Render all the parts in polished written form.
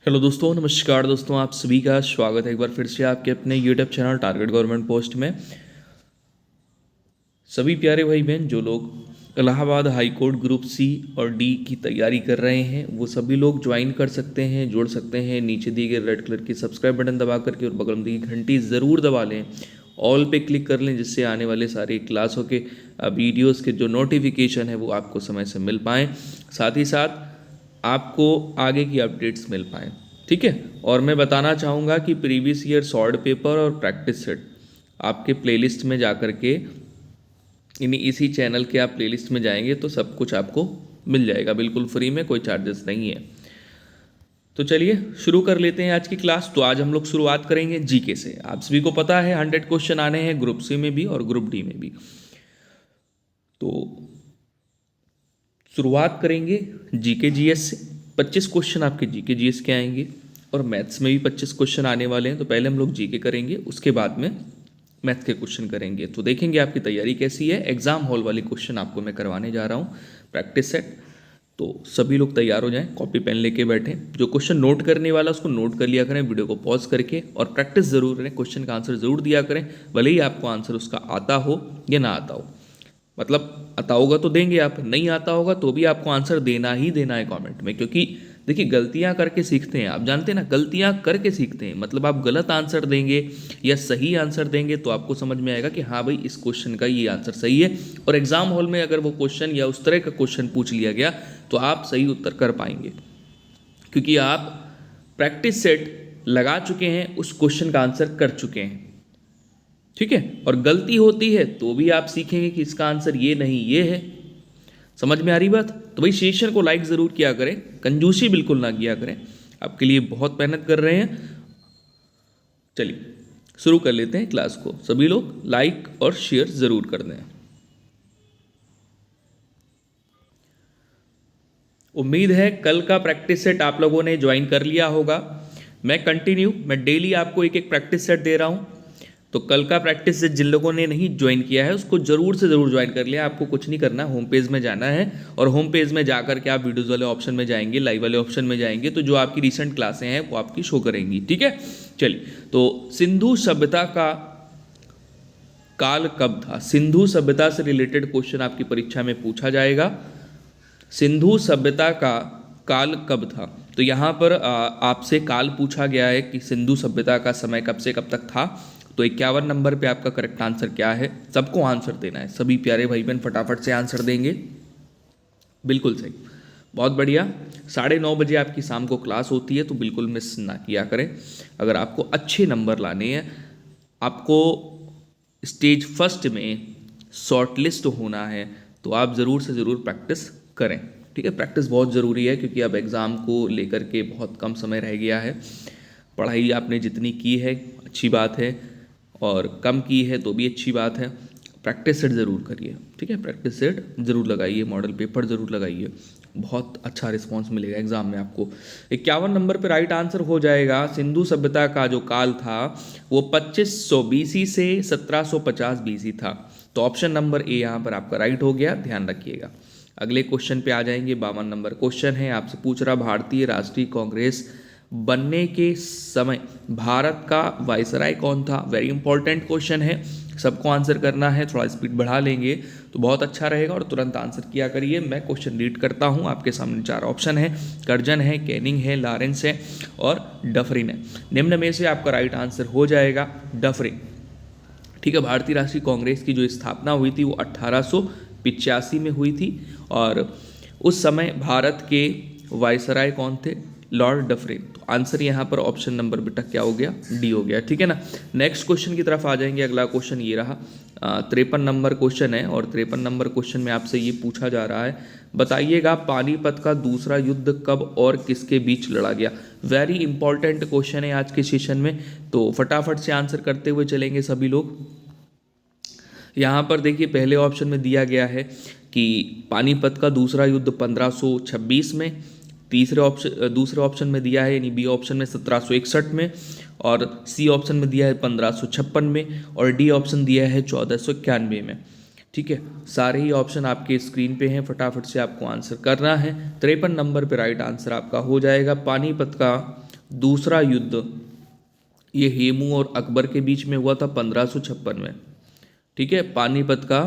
Hello दोस्तों, नमस्कार दोस्तों। आप सभी का स्वागत है एक बार फिर से आपके अपने YouTube channel target government post में। सभी प्यारे भाई बहन जो लोग Allahabad high court group C और डी की तैयारी कर रहे हैं वो सभी लोग ज्वाइन कर सकते हैं, जुड़ सकते हैं। नीचे दिए गए रेड कलर की सब्सक्राइब बटन दबा करके और बगल में दी गई घंटी ज़रूर दबा लें, ऑल पे क्लिक कर लें, जिससे आने वाले सारे क्लासों के वीडियोस के जो नोटिफिकेशन है वो आपको समय से मिल पाएँ, साथ ही साथ आपको आगे की अपडेट्स मिल पाएँ। ठीक है। और मैं बताना चाहूँगा कि प्रीवियस ईयर शॉर्ट पेपर और प्रैक्टिस सेट आपके प्लेलिस्ट में जा कर के इसी चैनल के आप प्लेलिस्ट में जाएंगे तो सब कुछ आपको मिल जाएगा, बिल्कुल फ्री में, कोई चार्जेस नहीं है। तो चलिए शुरू कर लेते हैं आज की क्लास। तो आज हम लोग शुरुआत करेंगे जीके से। आप सभी को पता है 100 क्वेश्चन आने हैं ग्रुप सी में भी और ग्रुप डी में भी। तो शुरुआत करेंगे जीके जीएस से। 25 क्वेश्चन आपके जीके जीएस के आएंगे और मैथ्स में भी 25 क्वेश्चन आने वाले हैं। तो पहले हम लोग जीके करेंगे, उसके बाद में मैथ के क्वेश्चन करेंगे। तो देखेंगे आपकी तैयारी कैसी है। एग्जाम हॉल वाले क्वेश्चन आपको मैं करवाने जा रहा हूँ, प्रैक्टिस सेट। तो सभी लोग तैयार हो जाएं, कॉपी पेन लेके बैठें। जो क्वेश्चन नोट करने वाला उसको नोट कर लिया करें वीडियो को पॉज करके, और प्रैक्टिस जरूर करें, क्वेश्चन का आंसर जरूर दिया करें, भले ही आपको आंसर उसका आता हो या ना आता हो। मतलब आता होगा तो देंगे आप, नहीं आता होगा तो भी आपको आंसर देना ही देना है कमेंट में। क्योंकि देखिए गलतियां करके सीखते हैं, आप जानते हैं ना, गलतियां करके सीखते हैं। मतलब आप गलत आंसर देंगे या सही आंसर देंगे तो आपको समझ में आएगा कि हाँ भाई इस क्वेश्चन का ये आंसर सही है। और एग्जाम हॉल में अगर वो क्वेश्चन या उस तरह का क्वेश्चन पूछ लिया गया तो आप सही उत्तर कर पाएंगे, क्योंकि आप प्रैक्टिस सेट लगा चुके हैं, उस क्वेश्चन का आंसर कर चुके हैं। ठीक है। और गलती होती है तो भी आप सीखेंगे कि इसका आंसर ये नहीं ये है। समझ में आ रही बात? तो भाई सेशन को लाइक ज़रूर किया करें, कंजूसी बिल्कुल ना किया करें, आपके लिए बहुत मेहनत कर रहे हैं। चलिए शुरू कर लेते हैं क्लास को। सभी लोग लाइक और शेयर ज़रूर कर दें। उम्मीद है कल का प्रैक्टिस सेट आप लोगों ने ज्वाइन कर लिया होगा। मैं डेली आपको एक एक प्रैक्टिस सेट दे रहा हूँ। तो कल का प्रैक्टिस सेट जिन लोगों ने नहीं ज्वाइन किया है उसको जरूर से जरूर ज्वाइन कर लिया। आपको कुछ नहीं करना, होम पेज में जाना है और होम पेज में जा करके आप वीडियोज़ वाले ऑप्शन में जाएंगे, लाइव वाले ऑप्शन में जाएंगे, तो जो आपकी रिसेंट क्लासें हैं वो आपकी शो करेंगी। ठीक है। चलिए, तो सिंधु सभ्यता का काल कब था? सिंधु सभ्यता से रिलेटेड क्वेश्चन आपकी परीक्षा में पूछा जाएगा। सिंधु सभ्यता का काल कब था? तो यहाँ पर आपसे काल पूछा गया है कि सिंधु सभ्यता का समय कब से कब तक था। तो 51 नंबर पे आपका करेक्ट आंसर क्या है? सबको आंसर देना है, सभी प्यारे भाई बहन फटाफट से आंसर देंगे। बिल्कुल सही, बहुत बढ़िया। 9:30 बजे आपकी शाम को क्लास होती है, तो बिल्कुल मिस ना किया करें। अगर आपको अच्छे नंबर लाने हैं, आपको स्टेज फर्स्ट में शॉर्टलिस्ट होना है, तो आप ज़रूर से ज़रूर प्रैक्टिस करें। ठीक है, प्रैक्टिस बहुत ज़रूरी है, क्योंकि अब एग्ज़ाम को लेकर के बहुत कम समय रह गया है। पढ़ाई आपने जितनी की है अच्छी बात है, और कम की है तो भी अच्छी बात है। प्रैक्टिस सेट ज़रूर करिए। ठीक है, प्रैक्टिस सेट ज़रूर लगाइए, मॉडल पेपर ज़रूर लगाइए, बहुत अच्छा रिस्पांस मिलेगा एग्जाम में आपको। 51 नंबर पे राइट आंसर हो जाएगा। सिंधु सभ्यता का जो काल था वो 2500 बीसी से 1750 बीसी था। तो ऑप्शन नंबर ए यहाँ पर आपका राइट हो गया, ध्यान रखिएगा। अगले क्वेश्चन पे आ जाएंगे। 52 नंबर क्वेश्चन है, आपसे पूछ रहा भारतीय राष्ट्रीय कांग्रेस बनने के समय भारत का वायसराय कौन था? वेरी इंपॉर्टेंट क्वेश्चन है, सबको आंसर करना है। थोड़ा स्पीड बढ़ा लेंगे तो बहुत अच्छा रहेगा और तुरंत आंसर किया करिए। मैं क्वेश्चन रीड करता हूँ, आपके सामने 4 ऑप्शन है, कर्जन है, कैनिंग है, लॉरेंस है और डफरिन है। निम्न में से आपका राइट आंसर हो जाएगा डफरिन। ठीक है, भारतीय राष्ट्रीय कांग्रेस की जो स्थापना हुई थी वो 1885 में हुई थी, और उस समय भारत के वायसराय कौन थे? Lord Dufferin. तो आंसर यहाँ पर ऑप्शन नंबर बेटा क्या हो गया? डी हो गया। ठीक है ना। नेक्स्ट क्वेश्चन की तरफ आ जाएंगे। अगला क्वेश्चन ये रहा, 53 नंबर क्वेश्चन है, और 53 नंबर क्वेश्चन में आपसे ये पूछा जा रहा है, बताइएगा पानीपत का दूसरा युद्ध कब और किसके बीच लड़ा गया? वेरी इंपॉर्टेंट क्वेश्चन है आज के सेशन में, तो फटाफट से आंसर करते हुए चलेंगे सभी लोग। यहाँ पर देखिए पहले ऑप्शन में दिया गया है कि पानीपत का दूसरा युद्ध 1526 में, दूसरे ऑप्शन में दिया है यानी बी ऑप्शन में 1761 में, और सी ऑप्शन में दिया है 1556 में, और डी ऑप्शन दिया है 1491 में। ठीक है, सारे ही ऑप्शन आपके स्क्रीन पे हैं, फटाफट से आपको आंसर करना है। 53 नंबर पे राइट आंसर आपका हो जाएगा पानीपत का दूसरा युद्ध ये हेमू और अकबर के बीच में हुआ था 1556 में। ठीक है, पानीपत का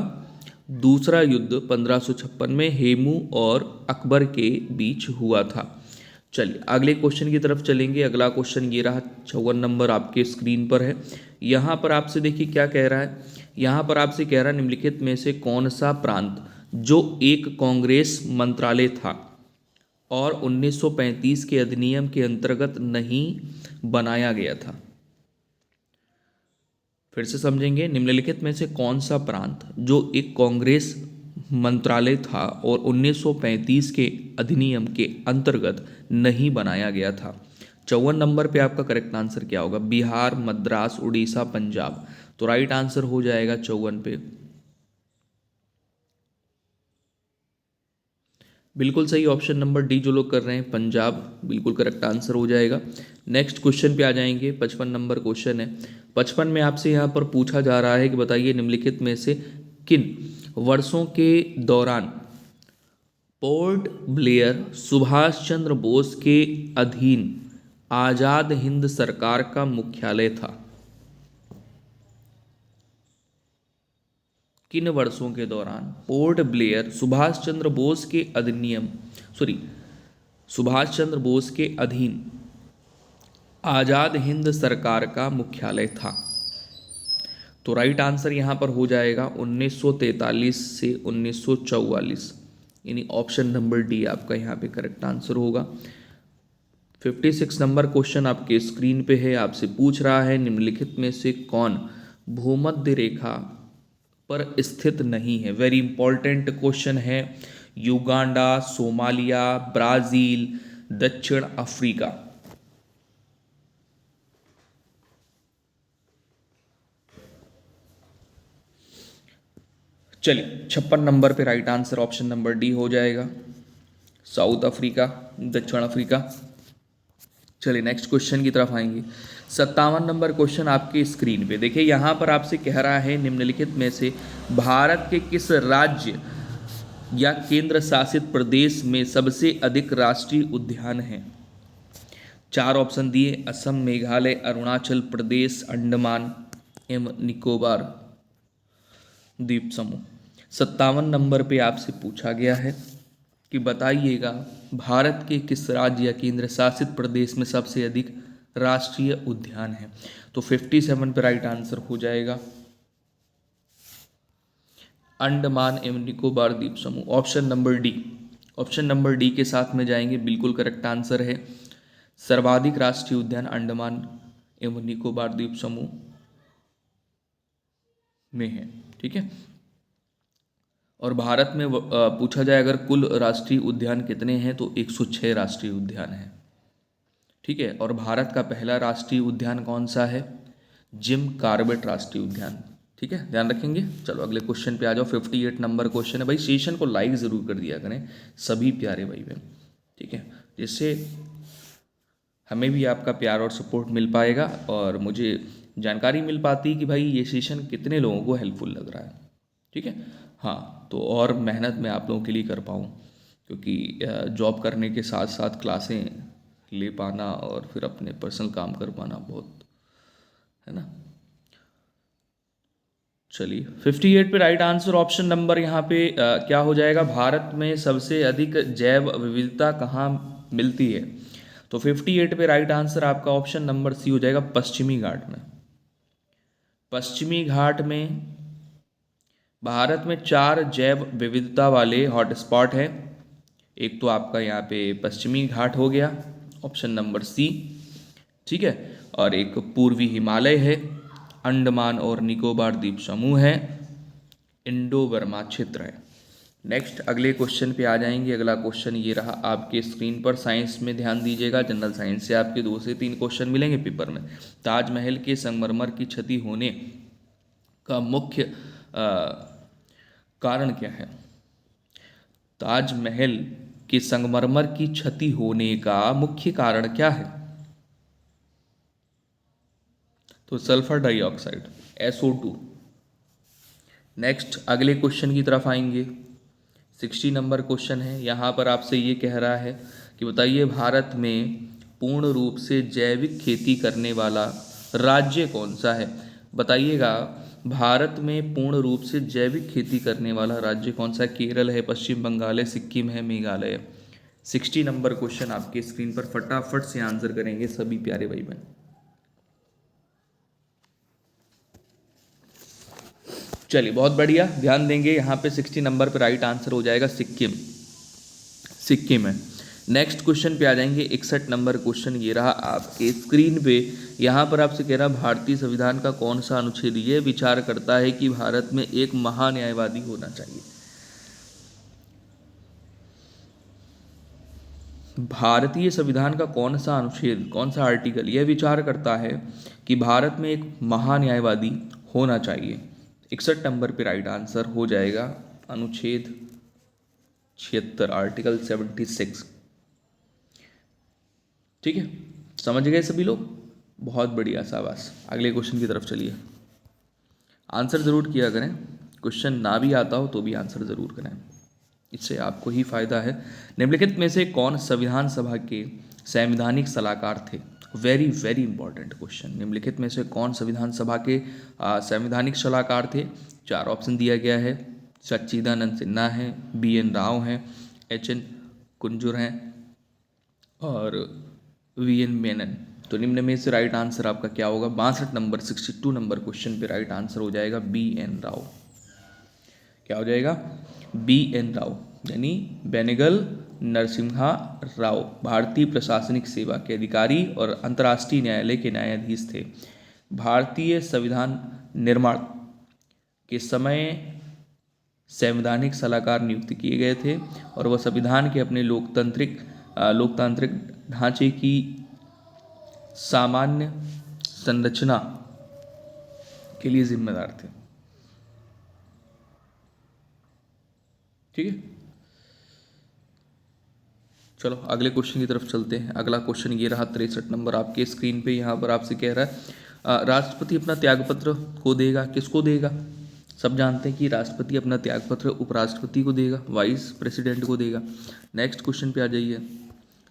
दूसरा युद्ध 1556 में हेमू और अकबर के बीच हुआ था। चलिए अगले क्वेश्चन की तरफ चलेंगे। अगला क्वेश्चन ये रहा, 54 नंबर आपके स्क्रीन पर है। यहाँ पर आपसे देखिए क्या कह रहा है। यहाँ पर आपसे कह रहा है निम्नलिखित में से कौन सा प्रांत जो एक कांग्रेस मंत्रालय था और 1935 के अधिनियम के अंतर्गत नहीं बनाया गया था। फिर से समझेंगे, निम्नलिखित में से कौन सा प्रांत जो एक कांग्रेस मंत्रालय था और 1935 के अधिनियम के अंतर्गत नहीं बनाया गया था। 54 नंबर पे आपका करेक्ट आंसर क्या होगा? बिहार, मद्रास, उड़ीसा, पंजाब। तो राइट आंसर हो जाएगा 54 पे। बिल्कुल सही ऑप्शन नंबर डी जो लोग कर रहे हैं, पंजाब, बिल्कुल करेक्ट आंसर हो जाएगा। नेक्स्ट क्वेश्चन पे आ जाएंगे। 55 नंबर क्वेश्चन है। 55 में आपसे यहाँ पर पूछा जा रहा है कि बताइए निम्नलिखित में से किन वर्षों के दौरान पोर्ट ब्लेयर सुभाष चंद्र बोस के अधीन आजाद हिंद सरकार का मुख्यालय था? किन वर्षों के दौरान पोर्ट ब्लेयर सुभाष चंद्र बोस के अधीन आजाद हिंद सरकार का मुख्यालय था? तो राइट आंसर यहां पर हो जाएगा 1943 से 1944, यानी ऑप्शन नंबर डी आपका यहां पे करेक्ट आंसर होगा। 56 नंबर क्वेश्चन आपके स्क्रीन पे है। आपसे पूछ रहा है निम्नलिखित में से कौन भूमध्य रेखा पर स्थित नहीं है? वेरी इंपॉर्टेंट क्वेश्चन है। युगांडा, सोमालिया, ब्राजील, दक्षिण अफ्रीका। चलिए 56 नंबर पे right answer option number D हो जाएगा, साउथ अफ्रीका, दक्षिण अफ्रीका। चलिए नेक्स्ट क्वेश्चन की तरफ आएंगे। 57 नंबर क्वेश्चन आपकी स्क्रीन पे देखिए। यहाँ पर आपसे कह रहा है निम्नलिखित में से भारत के किस राज्य या केंद्र शासित प्रदेश में सबसे अधिक राष्ट्रीय उद्यान हैं? 4 ऑप्शन दिए, असम, मेघालय, अरुणाचल प्रदेश, अंडमान एवं निकोबार द्वीप समूह। 57 नंबर पे आपसे पूछा गया है कि बताइएगा भारत के किस राज्य या केंद्र शासित प्रदेश में सबसे अधिक राष्ट्रीय उद्यान है? तो 57 पे राइट आंसर हो जाएगा अंडमान एवं निकोबार द्वीप समूह, option number D. Option number D के साथ में जाएंगे, बिल्कुल करेक्ट आंसर है। सर्वाधिक राष्ट्रीय उद्यान अंडमान एवं निकोबार द्वीप समूह में है। ठीक है, और भारत में पूछा जाए अगर कुल राष्ट्रीय उद्यान कितने हैं तो 106 राष्ट्रीय उद्यान हैं। ठीक है, और भारत का पहला राष्ट्रीय उद्यान कौन सा है? जिम कॉर्बेट राष्ट्रीय उद्यान। ठीक है, ध्यान रखेंगे। चलो अगले क्वेश्चन पे आ जाओ। 58 नंबर क्वेश्चन है। भाई सेशन को लाइक ज़रूर कर दिया करें सभी प्यारे भाई बहन, ठीक है, जिससे हमें भी आपका प्यार और सपोर्ट मिल पाएगा और मुझे जानकारी मिल पाती है कि भाई ये सेशन कितने लोगों को हेल्पफुल लग रहा है। ठीक है, हाँ, तो और मेहनत मैं आप लोगों के लिए कर पाऊँ, क्योंकि जॉब करने के साथ साथ क्लासें ले पाना और फिर अपने पर्सनल काम कर पाना बहुत है ना। चलिए 58 पे राइट आंसर ऑप्शन नंबर यहाँ पे क्या हो जाएगा? भारत में सबसे अधिक जैव विविधता कहाँ मिलती है? तो 58 पे राइट आंसर आपका ऑप्शन नंबर सी हो जाएगा, पश्चिमी घाट में। पश्चिमी घाट में भारत में 4 जैव विविधता वाले हॉटस्पॉट है। एक तो आपका यहाँ पे पश्चिमी घाट हो गया, ऑप्शन नंबर सी। ठीक है, और एक पूर्वी हिमालय है, अंडमान और निकोबार द्वीप समूह है, इंडो बर्मा क्षेत्र है। नेक्स्ट अगले क्वेश्चन पे आ जाएंगे। अगला क्वेश्चन ये रहा आपके स्क्रीन पर। साइंस में ध्यान दीजिएगा, जनरल साइंस से आपके 2 से 3 क्वेश्चन मिलेंगे पेपर में। ताजमहल के संगमरमर की क्षति होने का मुख्य कारण क्या है? ताजमहल के संगमरमर की क्षति होने का मुख्य कारण क्या है? तो सल्फर डाइऑक्साइड, SO2। नेक्स्ट अगले क्वेश्चन की तरफ आएंगे। 60 नंबर क्वेश्चन है। यहाँ पर आपसे ये कह रहा है कि बताइए भारत में पूर्ण रूप से जैविक खेती करने वाला राज्य कौन सा है? बताइएगा, भारत में पूर्ण रूप से जैविक खेती करने वाला राज्य कौन सा है? केरल है, पश्चिम बंगाल है, सिक्किम है, मेघालय है। 60 नंबर क्वेश्चन आपके स्क्रीन पर, फटाफट से आंसर करेंगे सभी प्यारे भाई बहन। चलिए बहुत बढ़िया, ध्यान देंगे यहाँ पे 60 नंबर पे राइट आंसर हो जाएगा सिक्किम। सिक्किम है। नेक्स्ट क्वेश्चन पे आ जाएंगे, 61 नंबर क्वेश्चन ये रहा आपके स्क्रीन पे। यहाँ पर आपसे कह रहा भारतीय संविधान का कौन सा अनुच्छेद ये विचार करता है कि भारत में एक महान्यायवादी होना चाहिए? भारतीय संविधान का कौन सा अनुच्छेद, कौन सा आर्टिकल यह विचार करता है कि भारत में एक महान्यायवादी होना चाहिए? 61 नंबर पे राइट आंसर हो जाएगा अनुच्छेद 76, आर्टिकल 76। ठीक है, समझ गए सभी लोग? बहुत बढ़िया, शाबाश। अगले क्वेश्चन की तरफ चलिए। आंसर ज़रूर किया करें, क्वेश्चन ना भी आता हो तो भी आंसर ज़रूर करें, इससे आपको ही फायदा है। निम्नलिखित में से कौन संविधान सभा के संवैधानिक सलाहकार थे? Very very important question. निम्नलिखित में से कौन संविधान सभा के संवैधानिक सलाहकार थे? 4 ऑप्शन दिया गया है। सच्चिदानंद सिन्हा हैं, BN राव हैं, HN कुंजूर हैं और VN मेनन। तो निम्न में से राइट आंसर आपका क्या होगा? 62 नंबर 62 नंबर क्वेश्चन पे राइट आंसर हो जाएगा BN राव। क्या हो जाएगा? BN राव, यानी बेनेगल नरसिम्हा राव भारतीय प्रशासनिक सेवा के अधिकारी और अंतर्राष्ट्रीय न्यायालय के न्यायाधीश थे। भारतीय संविधान निर्माण के समय संवैधानिक सलाहकार नियुक्त किए गए थे और वह संविधान के अपने लोकतांत्रिक ढांचे की सामान्य संरचना के लिए जिम्मेदार थे। ठीक है, चलो अगले क्वेश्चन की तरफ चलते हैं। अगला क्वेश्चन ये रहा 63 नंबर आपके स्क्रीन पे। यहाँ पर आपसे कह रहा है राष्ट्रपति अपना त्यागपत्र को देगा, किसको देगा? सब जानते हैं कि राष्ट्रपति अपना त्यागपत्र उपराष्ट्रपति को देगा, वाइस प्रेसिडेंट को देगा। नेक्स्ट क्वेश्चन पे आ जाइए।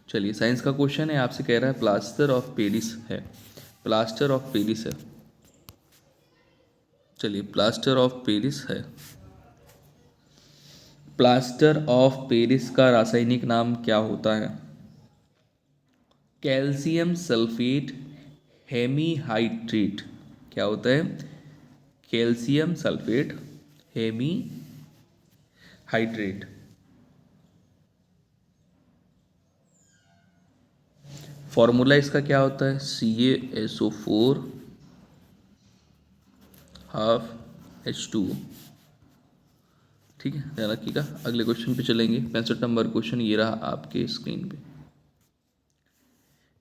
चलिए, साइंस का क्वेश्चन है, आपसे कह रहा है प्लास्टर ऑफ पेरिस है। प्लास्टर ऑफ पेरिस है। चलिए, प्लास्टर ऑफ पेरिस है। प्लास्टर ऑफ पेरिस का रासायनिक नाम क्या होता है? Calcium sulphate hemihydrate. क्या होता है? Calcium sulphate hemihydrate. फॉर्मूला इसका क्या होता है? CaSO4 half H2O। ठीक है, ध्यान रखिएगा। अगले क्वेश्चन पे चलेंगे। 65 नंबर क्वेश्चन ये रहा आपके स्क्रीन पे।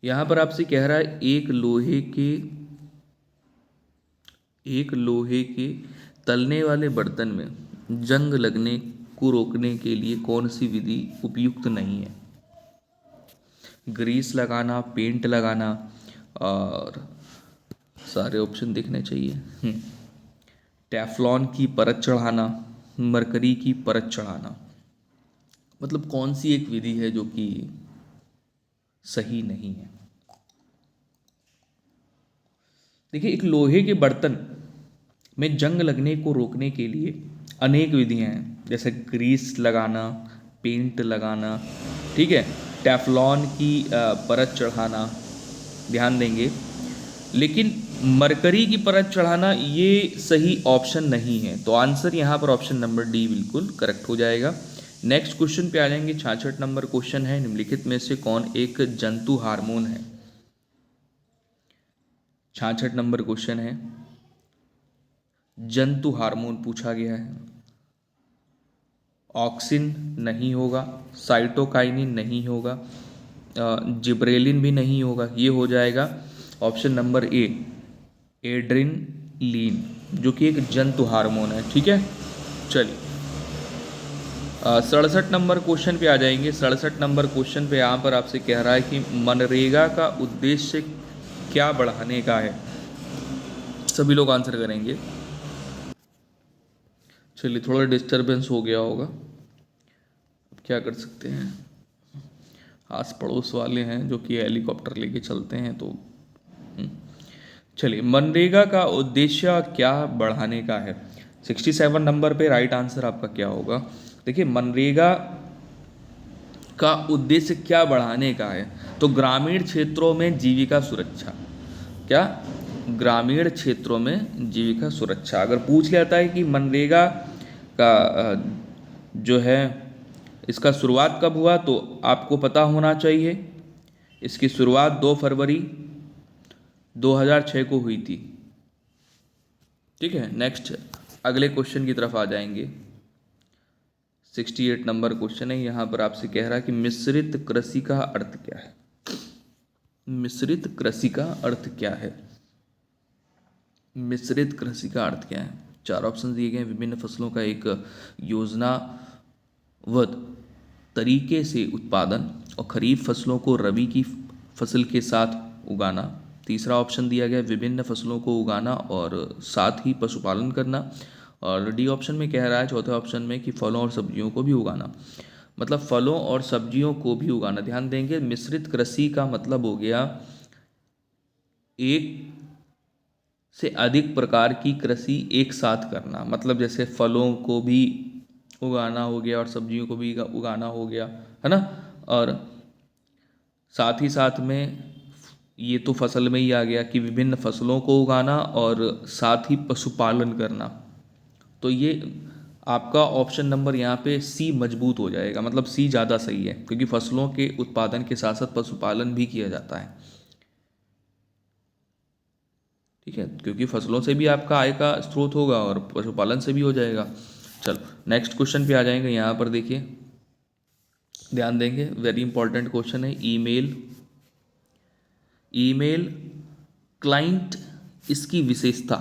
यहाँ पर आपसे कह रहा है एक लोहे के तलने वाले बर्तन में जंग लगने को रोकने के लिए कौन सी विधि उपयुक्त नहीं है? ग्रीस लगाना, पेंट लगाना, और सारे ऑप्शन देखने चाहिए। टेफ्लॉन की परत चढ़ाना, मरकरी की परत चढ़ाना। मतलब कौन सी एक विधि है जो कि सही नहीं है? देखिए, एक लोहे के बर्तन में जंग लगने को रोकने के लिए अनेक विधियां हैं, जैसे ग्रीस लगाना, पेंट लगाना, ठीक है, टेफ्लॉन की परत चढ़ाना, ध्यान देंगे। लेकिन मरकरी की परत चढ़ाना ये सही ऑप्शन नहीं है, तो आंसर यहाँ पर ऑप्शन नंबर डी बिल्कुल करेक्ट हो जाएगा। नेक्स्ट क्वेश्चन पे आ जाएंगे। 66 नंबर क्वेश्चन है, निम्नलिखित में से कौन एक जंतु हार्मोन है? 66 नंबर क्वेश्चन है, जंतु हार्मोन पूछा गया है। ऑक्सिन नहीं होगा, साइटोकाइनिन नहीं होगा, जिब्रेलिन भी नहीं होगा। ये हो जाएगा ऑप्शन नंबर ए, एड्रेनलिन, जो कि एक जंतु हार्मोन है। ठीक है, चलिए 67 नंबर क्वेश्चन पे आ जाएंगे। 67 नंबर क्वेश्चन पे यहाँ पर आपसे कह रहा है कि मनरेगा का उद्देश्य क्या बढ़ाने का है? सभी लोग आंसर करेंगे। चलिए, थोड़ा डिस्टरबेंस हो गया होगा, अब क्या कर सकते हैं। आस पड़ोस वाले हैं जो कि हेलीकॉप्टर लेके चलते हैं, तो चलिए, मनरेगा का उद्देश्य क्या बढ़ाने का है? 67 नंबर पे राइट आंसर आपका क्या होगा? देखिए, मनरेगा का उद्देश्य क्या बढ़ाने का है? तो ग्रामीण क्षेत्रों में जीविका सुरक्षा। क्या? ग्रामीण क्षेत्रों में जीविका सुरक्षा। अगर पूछ लेता है कि मनरेगा का जो है इसका शुरुआत कब हुआ, तो आपको पता होना चाहिए इसकी शुरुआत 2 फरवरी 2006 को हुई थी। ठीक है, नेक्स्ट अगले क्वेश्चन की तरफ आ जाएंगे। 68 नंबर क्वेश्चन है, यहाँ पर आपसे कह रहा है कि मिश्रित कृषि का अर्थ क्या है? मिश्रित कृषि का अर्थ क्या है? मिश्रित कृषि का अर्थ क्या है? 4 ऑप्शन दिए गए हैं। विभिन्न फसलों का एक योजनाबद्ध तरीके से उत्पादन और खरीफ फसलों को रबी की फसल के साथ उगाना। तीसरा ऑप्शन दिया गया विभिन्न फसलों को उगाना और साथ ही पशुपालन करना। और डी ऑप्शन में कह रहा है, चौथे ऑप्शन में, कि फलों और सब्जियों को भी उगाना। मतलब फलों और सब्जियों को भी उगाना। ध्यान देंगे, मिश्रित कृषि का मतलब हो गया एक से अधिक प्रकार की कृषि एक साथ करना। मतलब जैसे फलों को भी उगाना हो गया और सब्जियों को भी उगाना हो गया, है ना। और साथ ही साथ में ये तो फसल में ही आ गया कि विभिन्न फसलों को उगाना और साथ ही पशुपालन करना। तो ये आपका ऑप्शन नंबर यहाँ पे सी मजबूत हो जाएगा। मतलब सी ज़्यादा सही है, क्योंकि फसलों के उत्पादन के साथ साथ पशुपालन भी किया जाता है। ठीक है, क्योंकि फसलों से भी आपका आय का स्रोत होगा और पशुपालन से भी हो जाएगा। चलो, नेक्स्ट क्वेश्चन पे आ जाएंगे। यहाँ पर देखिए, ध्यान देंगे, वेरी इंपॉर्टेंट क्वेश्चन है। ईमेल क्लाइंट, इसकी विशेषता।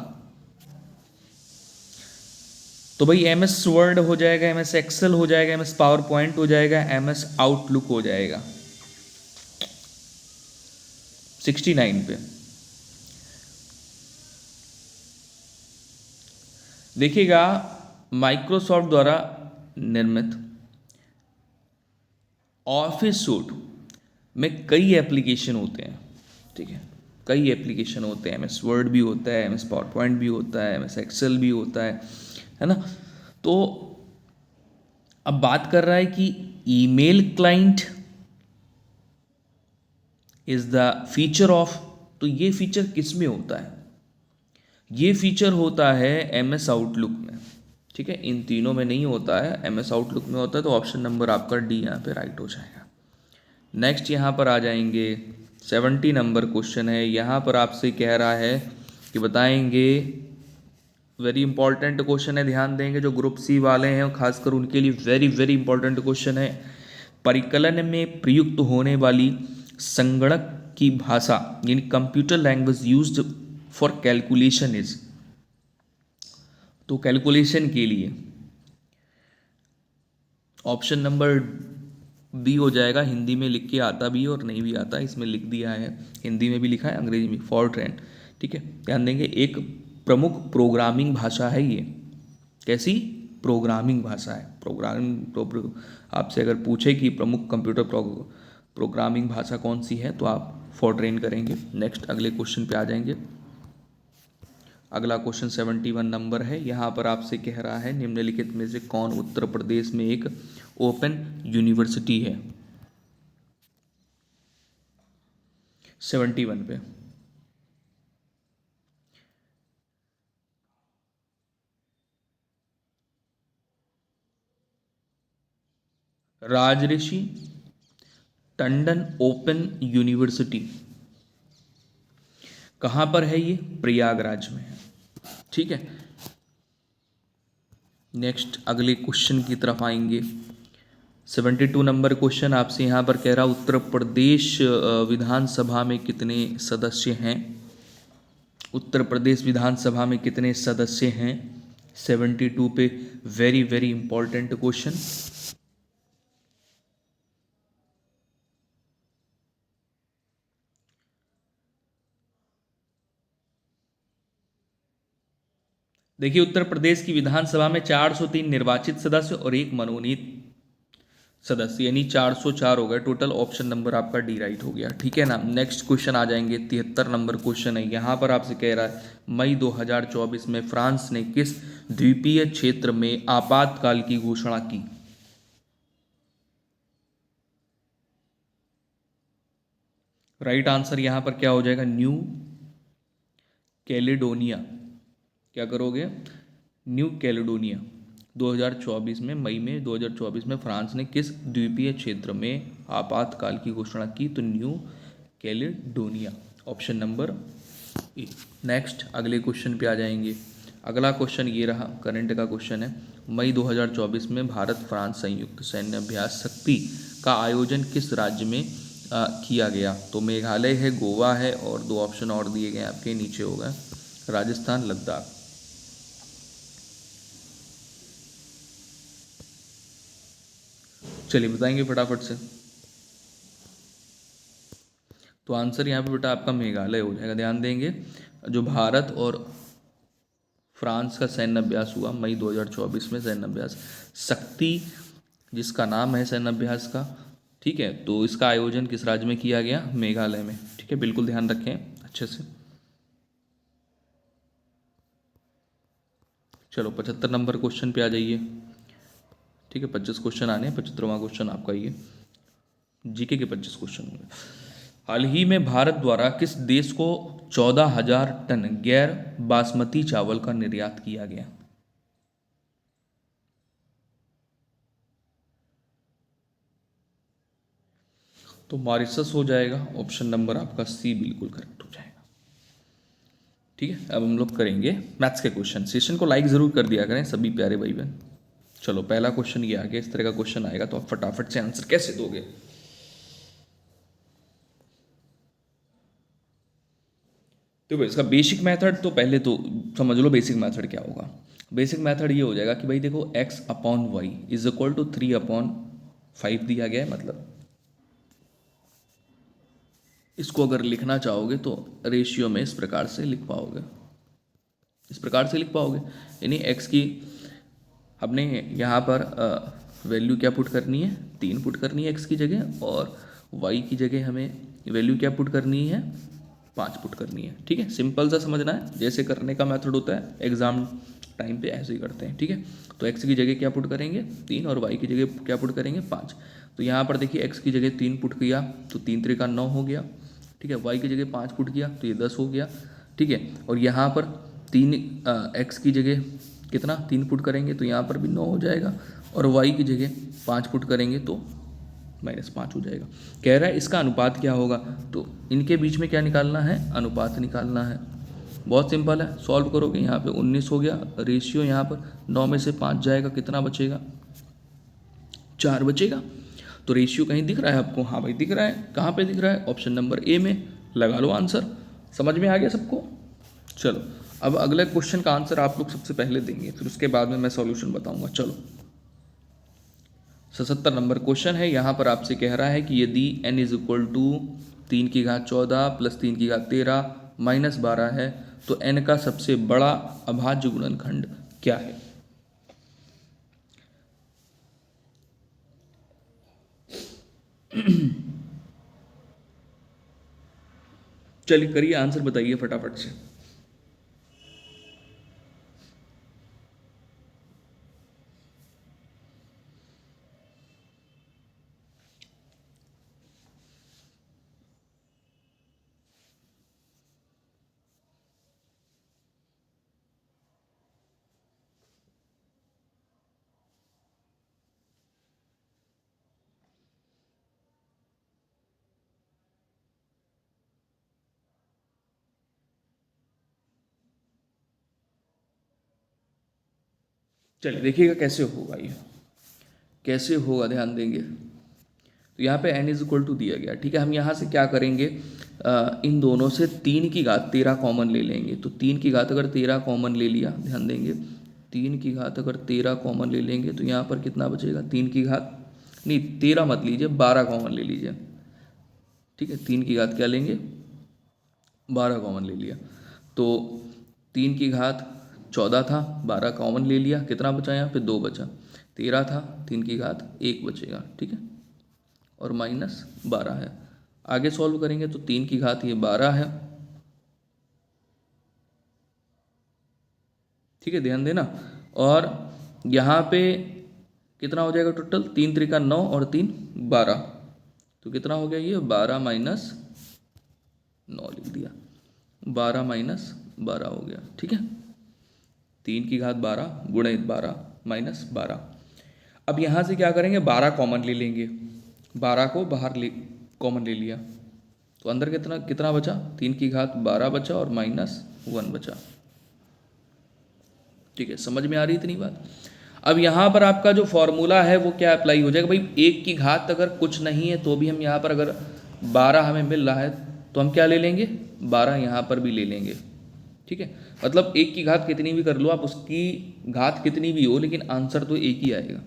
तो भाई एम एस वर्ड हो जाएगा, एम एस एक्सेल हो जाएगा, एम एस पावर पॉइंट हो जाएगा, एम एस आउटलुक हो जाएगा। 69 पे देखिएगा, माइक्रोसॉफ्ट द्वारा निर्मित ऑफिस सूट में कई एप्लीकेशन होते हैं। ठीक है, कई एप्लीकेशन होते हैं। एम एस वर्ड भी होता है, एम एस पावर पॉइंट भी होता है, एम एस एक्सेल भी होता है ना। तो अब बात कर रहा है कि email client is the feature of, तो ये फीचर किस में होता है? ये फीचर होता है एम एस आउटलुक में। ठीक है, इन तीनों में नहीं होता है, एम एस आउटलुक में होता है। तो ऑप्शन नंबर आपका डी यहाँ पे राइट हो जाएगा। नेक्स्ट यहाँ पर आ जाएंगे, 70 नंबर क्वेश्चन है। यहाँ पर आपसे कह रहा है कि बताएंगे, वेरी इंपॉर्टेंट क्वेश्चन है, ध्यान देंगे। जो ग्रुप सी वाले हैं खासकर उनके लिए वेरी वेरी इंपॉर्टेंट क्वेश्चन है। परिकलन में प्रयुक्त होने वाली संगणक की भाषा, यानी computer language used for calculation is. तो कैलकुलेशन के लिए ऑप्शन नंबर बी हो जाएगा। हिंदी में लिख के आता भी है और नहीं भी आता, इसमें लिख दिया है, हिंदी में भी लिखा है, अंग्रेजी में, फॉरट्रैन। ठीक है, ध्यान देंगे, एक प्रमुख प्रोग्रामिंग भाषा है ये। कैसी? प्रोग्रामिंग भाषा है। प्रोग्रामिंग आपसे अगर पूछे कि प्रमुख कंप्यूटर प्रोग्रामिंग भाषा कौन सी है, तो आप फॉरट्रैन करेंगे। नेक्स्ट अगले क्वेश्चन पे आ जाएंगे। अगला क्वेश्चन 71 नंबर है। यहाँ पर आपसे कह रहा है, निम्नलिखित में से कौन उत्तर प्रदेश में एक ओपन यूनिवर्सिटी है? 71 पे राजऋषि टंडन ओपन यूनिवर्सिटी कहाँ पर है? ये प्रयागराज में है। ठीक है, नेक्स्ट अगले क्वेश्चन की तरफ आएंगे। 72 नंबर क्वेश्चन आपसे यहाँ पर कह रहा, उत्तर प्रदेश विधानसभा में कितने सदस्य हैं? उत्तर प्रदेश विधानसभा में कितने सदस्य हैं? 72 पे वेरी वेरी इंपॉर्टेंट क्वेश्चन। देखिए, उत्तर प्रदेश की विधानसभा में 403 निर्वाचित सदस्य और एक मनोनीत सदस्य, यानी 404 हो गए टोटल। ऑप्शन नंबर आपका डी राइट हो गया, ठीक है ना। नेक्स्ट क्वेश्चन आ जाएंगे, 73 नंबर क्वेश्चन है। यहाँ पर आपसे कह रहा है मई 2024 में फ्रांस ने किस द्वीपीय क्षेत्र में आपातकाल की घोषणा की? राइट आंसर यहाँ पर क्या हो जाएगा? New Caledonia. क्या करोगे? New Caledonia. 2024 में, मई में 2024 में फ्रांस ने किस द्वीपीय क्षेत्र में आपातकाल की घोषणा की? तो new Caledonia, option number A. Next अगले क्वेश्चन पे आ जाएंगे। अगला क्वेश्चन ये रहा, करंट का क्वेश्चन है। मई 2024 में भारत फ्रांस संयुक्त सैन्य अभ्यास शक्ति का आयोजन किस राज्य में किया गया? तो मेघालय है, गोवा है, और दो ऑप्शन और दिए गए आपके नीचे हो गए, राजस्थान, लद्दाख। चलिए बताएंगे फटाफट से। तो आंसर यहाँ पे बेटा आपका मेघालय हो जाएगा। ध्यान देंगे, जो भारत और फ्रांस का सैन्य अभ्यास हुआ मई 2024 में, सैन्य अभ्यास शक्ति जिसका नाम है सैन्य अभ्यास का, ठीक है, तो इसका आयोजन किस राज्य में किया गया? मेघालय में, ठीक है, बिल्कुल ध्यान रखें अच्छे से। चलो 75 नंबर क्वेश्चन पे आ जाइए, ठीक है। 25 क्वेश्चन आने, 75वां क्वेश्चन आपका ये जीके के 25 क्वेश्चन होंगे। हाल ही में भारत द्वारा किस देश को 14,000 टन गैर बासमती चावल का निर्यात किया गया? तो मॉरिशस हो जाएगा, ऑप्शन नंबर आपका सी बिल्कुल करेक्ट हो जाएगा, ठीक है। अब हम लोग करेंगे मैथ्स के क्वेश्चन। सेशन को लाइक जरूर कर दिया करें सभी प्यारे भाई बहन। चलो पहला क्वेश्चन ये आ गया, इस तरह का क्वेश्चन आएगा तो आप फटाफट से आंसर कैसे दोगे? तो इसका बेसिक मेथड तो पहले तो समझ लो, बेसिक मेथड क्या होगा। बेसिक मेथड ये हो जाएगा कि भाई देखो x upon Y is equal to 3/5 दिया गया है, मतलब इसको अगर लिखना चाहोगे तो रेशियो में इस प्रकार से लिख पाओगे, इस प्रकार से लिख पाओगे। यानी x की हमने यहाँ पर वैल्यू क्या पुट करनी है? 3 पुट करनी है x की जगह, और y की जगह हमें वैल्यू क्या पुट करनी है? 5 पुट करनी है, ठीक है। सिंपल सा समझना है, जैसे करने का मेथड होता है एग्जाम टाइम पे ऐसे ही करते हैं, ठीक है। तो x की जगह क्या पुट करेंगे? 3, और y की जगह क्या पुट करेंगे? 5। तो यहाँ पर देखिए x की जगह 3 पुट किया तो 3 3 का 9 हो गया, ठीक है। y की जगह 5 पुट किया तो ये 10 हो गया, ठीक है। और यहाँ पर 3 x की जगह कितना 3 पुट करेंगे तो यहाँ पर भी 9 हो जाएगा, और y की जगह 5 पुट करेंगे तो -5 हो जाएगा। कह रहा है इसका अनुपात क्या होगा? तो इनके बीच में क्या निकालना है? अनुपात निकालना है। बहुत सिंपल है, सॉल्व करोगे, यहाँ पे 19 हो गया, रेशियो यहाँ पर 9 में से 5 जाएगा, कितना बचेगा? 4 बचेगा। तो रेशियो कहीं दिख रहा है आपको? हाँ भाई दिख रहा है। कहाँ पे दिख रहा है? ऑप्शन नंबर ए में। लगा लो आंसर। समझ में आ गया सबको? चलो अब अगले क्वेश्चन का आंसर आप लोग सबसे पहले देंगे, फिर उसके बाद में मैं सॉल्यूशन बताऊंगा। चलो 77 नंबर क्वेश्चन है। यहाँ पर आपसे कह रहा है कि यदि n इज इक्वल टू 3 की घात 14 प्लस 3 की घात 13 माइनस 12 है तो n का सबसे बड़ा अभाज्य गुणनखंड क्या है? चलिए करिए, आंसर बताइए फटाफट से। चलिए देखिएगा कैसे होगा ये, कैसे होगा ध्यान देंगे। तो यहाँ पे n इज इक्वल टू दिया गया, ठीक है। हम यहाँ से क्या करेंगे? इन दोनों से 3 की घात 13 कॉमन ले लेंगे। तो 3 की घात अगर 13 कॉमन ले लिया, ध्यान देंगे, 3 की घात अगर 13 कॉमन ले लेंगे तो यहाँ पर कितना बचेगा? 3 की घात नहीं 13 मत लीजिए, 12 कॉमन ले लीजिए, ठीक है। 3 की घात क्या लेंगे? 12 कॉमन ले लिया तो 3 की घात 14 था, 12 कॉमन ले लिया, कितना बचा? यहाँ पे 2 बचा। 13 था, 3 की घात 1 बचेगा, ठीक है, और माइनस 12 है। आगे सॉल्व करेंगे तो 3 की घात ये 12 है, ठीक है, ध्यान देना। और यहाँ पे कितना हो जाएगा टोटल, 3 त्रिका 9 और 3 12, तो कितना हो गया ये 12 माइनस 9 लिख दिया, 12 माइनस 12 हो गया, ठीक है। 3 की घात 12 गुणे 12 माइनस 12। अब यहाँ से क्या करेंगे, 12 कॉमन ले लेंगे, 12 को बाहर ले कॉमन ले लिया, तो अंदर कितना कितना बचा, 3 की घात 12 बचा और माइनस 1 बचा, ठीक है, समझ में आ रही इतनी बात। अब यहाँ पर आपका जो फॉर्मूला है वो क्या अप्लाई हो जाएगा भाई, 1 की घात अगर कुछ नहीं है तो भी हम यहाँ पर अगर 12 हमें मिल रहा है तो हम क्या ले लेंगे, 12 यहाँ पर भी ले लेंगे, ठीक है। मतलब 1 की घात कितनी भी कर लो आप, उसकी घात कितनी भी हो, लेकिन आंसर तो एक ही आएगा,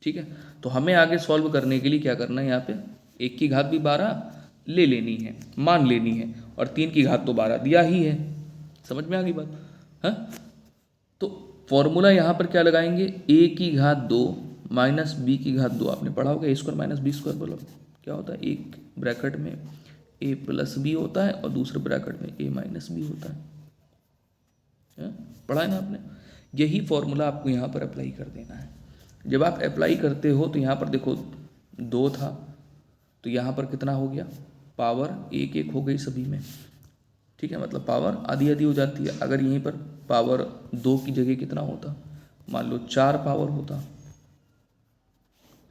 ठीक है। तो हमें आगे सॉल्व करने के लिए क्या करना है, यहाँ पे 1 की घात भी 12 ले लेनी है, मान लेनी है, और 3 की घात तो 12 दिया ही है, समझ में आ गई बात, हाँ। तो फॉर्मूला यहाँ पर क्या लगाएंगे, a की घात 2 माइनस बी की घात 2, आपने पढ़ा होगा a square minus B square, बोलो क्या होता है, एक ब्रैकेट में a प्लस बी होता है और दूसरे ब्रैकेट में a माइनस बी होता है, पढ़ा है ना आपने। यही फॉर्मूला आपको यहाँ पर अप्लाई कर देना है। जब आप अप्लाई करते हो तो यहाँ पर देखो 2 था, तो यहाँ पर कितना हो गया, पावर 1 1 हो गई सभी में, ठीक है, मतलब पावर आधी आधी हो जाती है। अगर यहीं पर पावर 2 की जगह कितना होता, मान लो 4 पावर होता,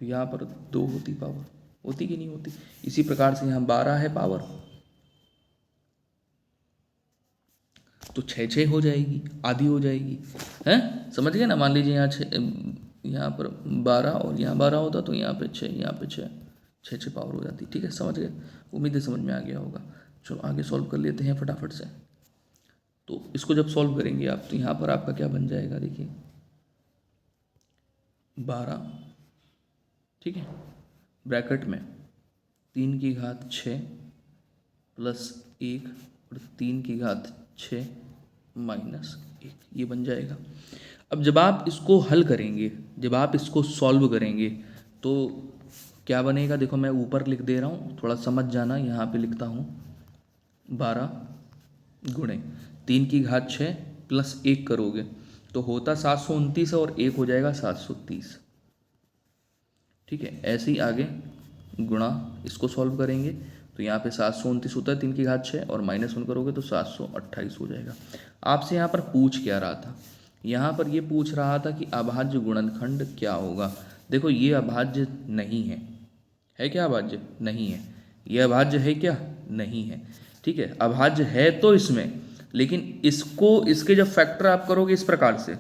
तो यहाँ पर 2 होती, पावर होती कि नहीं होती। इसी प्रकार से यहाँ 12 है पावर, तो 6 6 हो जाएगी, आधी हो जाएगी, हैं, समझ गए ना। मान लीजिए यहाँ 6, यहाँ पर 12 और यहाँ 12 होता, तो यहाँ पे 6, यहाँ पे 6, 6 6 पावर हो जाती, ठीक है, समझ गए। उम्मीद है समझ में आ गया होगा। चलो आगे सॉल्व कर लेते हैं फटाफट से। तो इसको जब सॉल्व करेंगे आप, तो यहाँ पर आपका क्या बन जाएगा, देखिए 12, ठीक है, ब्रैकेट में 3 की घात 6 प्लस 1 और 3 की घात 6 माइनस 1, ये बन जाएगा। अब जब आप इसको हल करेंगे, जब आप इसको सॉल्व करेंगे तो क्या बनेगा, देखो मैं ऊपर लिख दे रहा हूँ, थोड़ा समझ जाना। यहाँ पे लिखता हूँ 12 गुणे 3 की घात 6 प्लस 1 करोगे तो होता 729 और 1 हो जाएगा 730, ठीक है। ऐसे ही आगे गुणा इसको सॉल्व करेंगे तो यहाँ पे 729 होता है 3 की घात 6 और माइनस 1 करोगे तो 728 हो जाएगा। आपसे यहाँ पर पूछ क्या रहा था, यहाँ पर ये पूछ रहा था कि अभाज्य गुणनखंड क्या होगा। देखो ये अभाज्य नहीं है क्या, अभाज्य नहीं है, ये अभाज्य है क्या, नहीं है, ठीक है। अभाज्य है तो इसमें, लेकिन इसको, इसके जब फैक्टर आप करोगे इस प्रकार से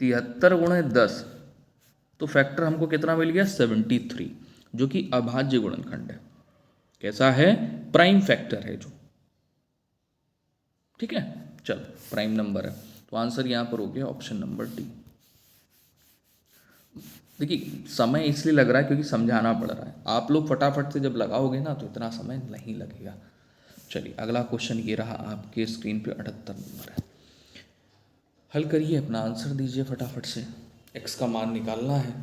73 गुणे 10, तो फैक्टर हमको कितना मिल गया 73, जो कि अभाज्य गुणनखंड है। कैसा है, प्राइम फैक्टर है जो, ठीक है। चलो प्राइम नंबर है, तो आंसर यहां पर हो गया ऑप्शन नंबर डी। देखिए समय इसलिए लग रहा है क्योंकि समझाना पड़ रहा है, आप लोग फटाफट से जब लगाओगे ना तो इतना समय नहीं लगेगा। चलिए अगला क्वेश्चन ये रहा, आपके स्क्रीन पे 78 नंबर है, हल करिए, अपना आंसर दीजिए फटाफट से, एक्स का मान निकालना है।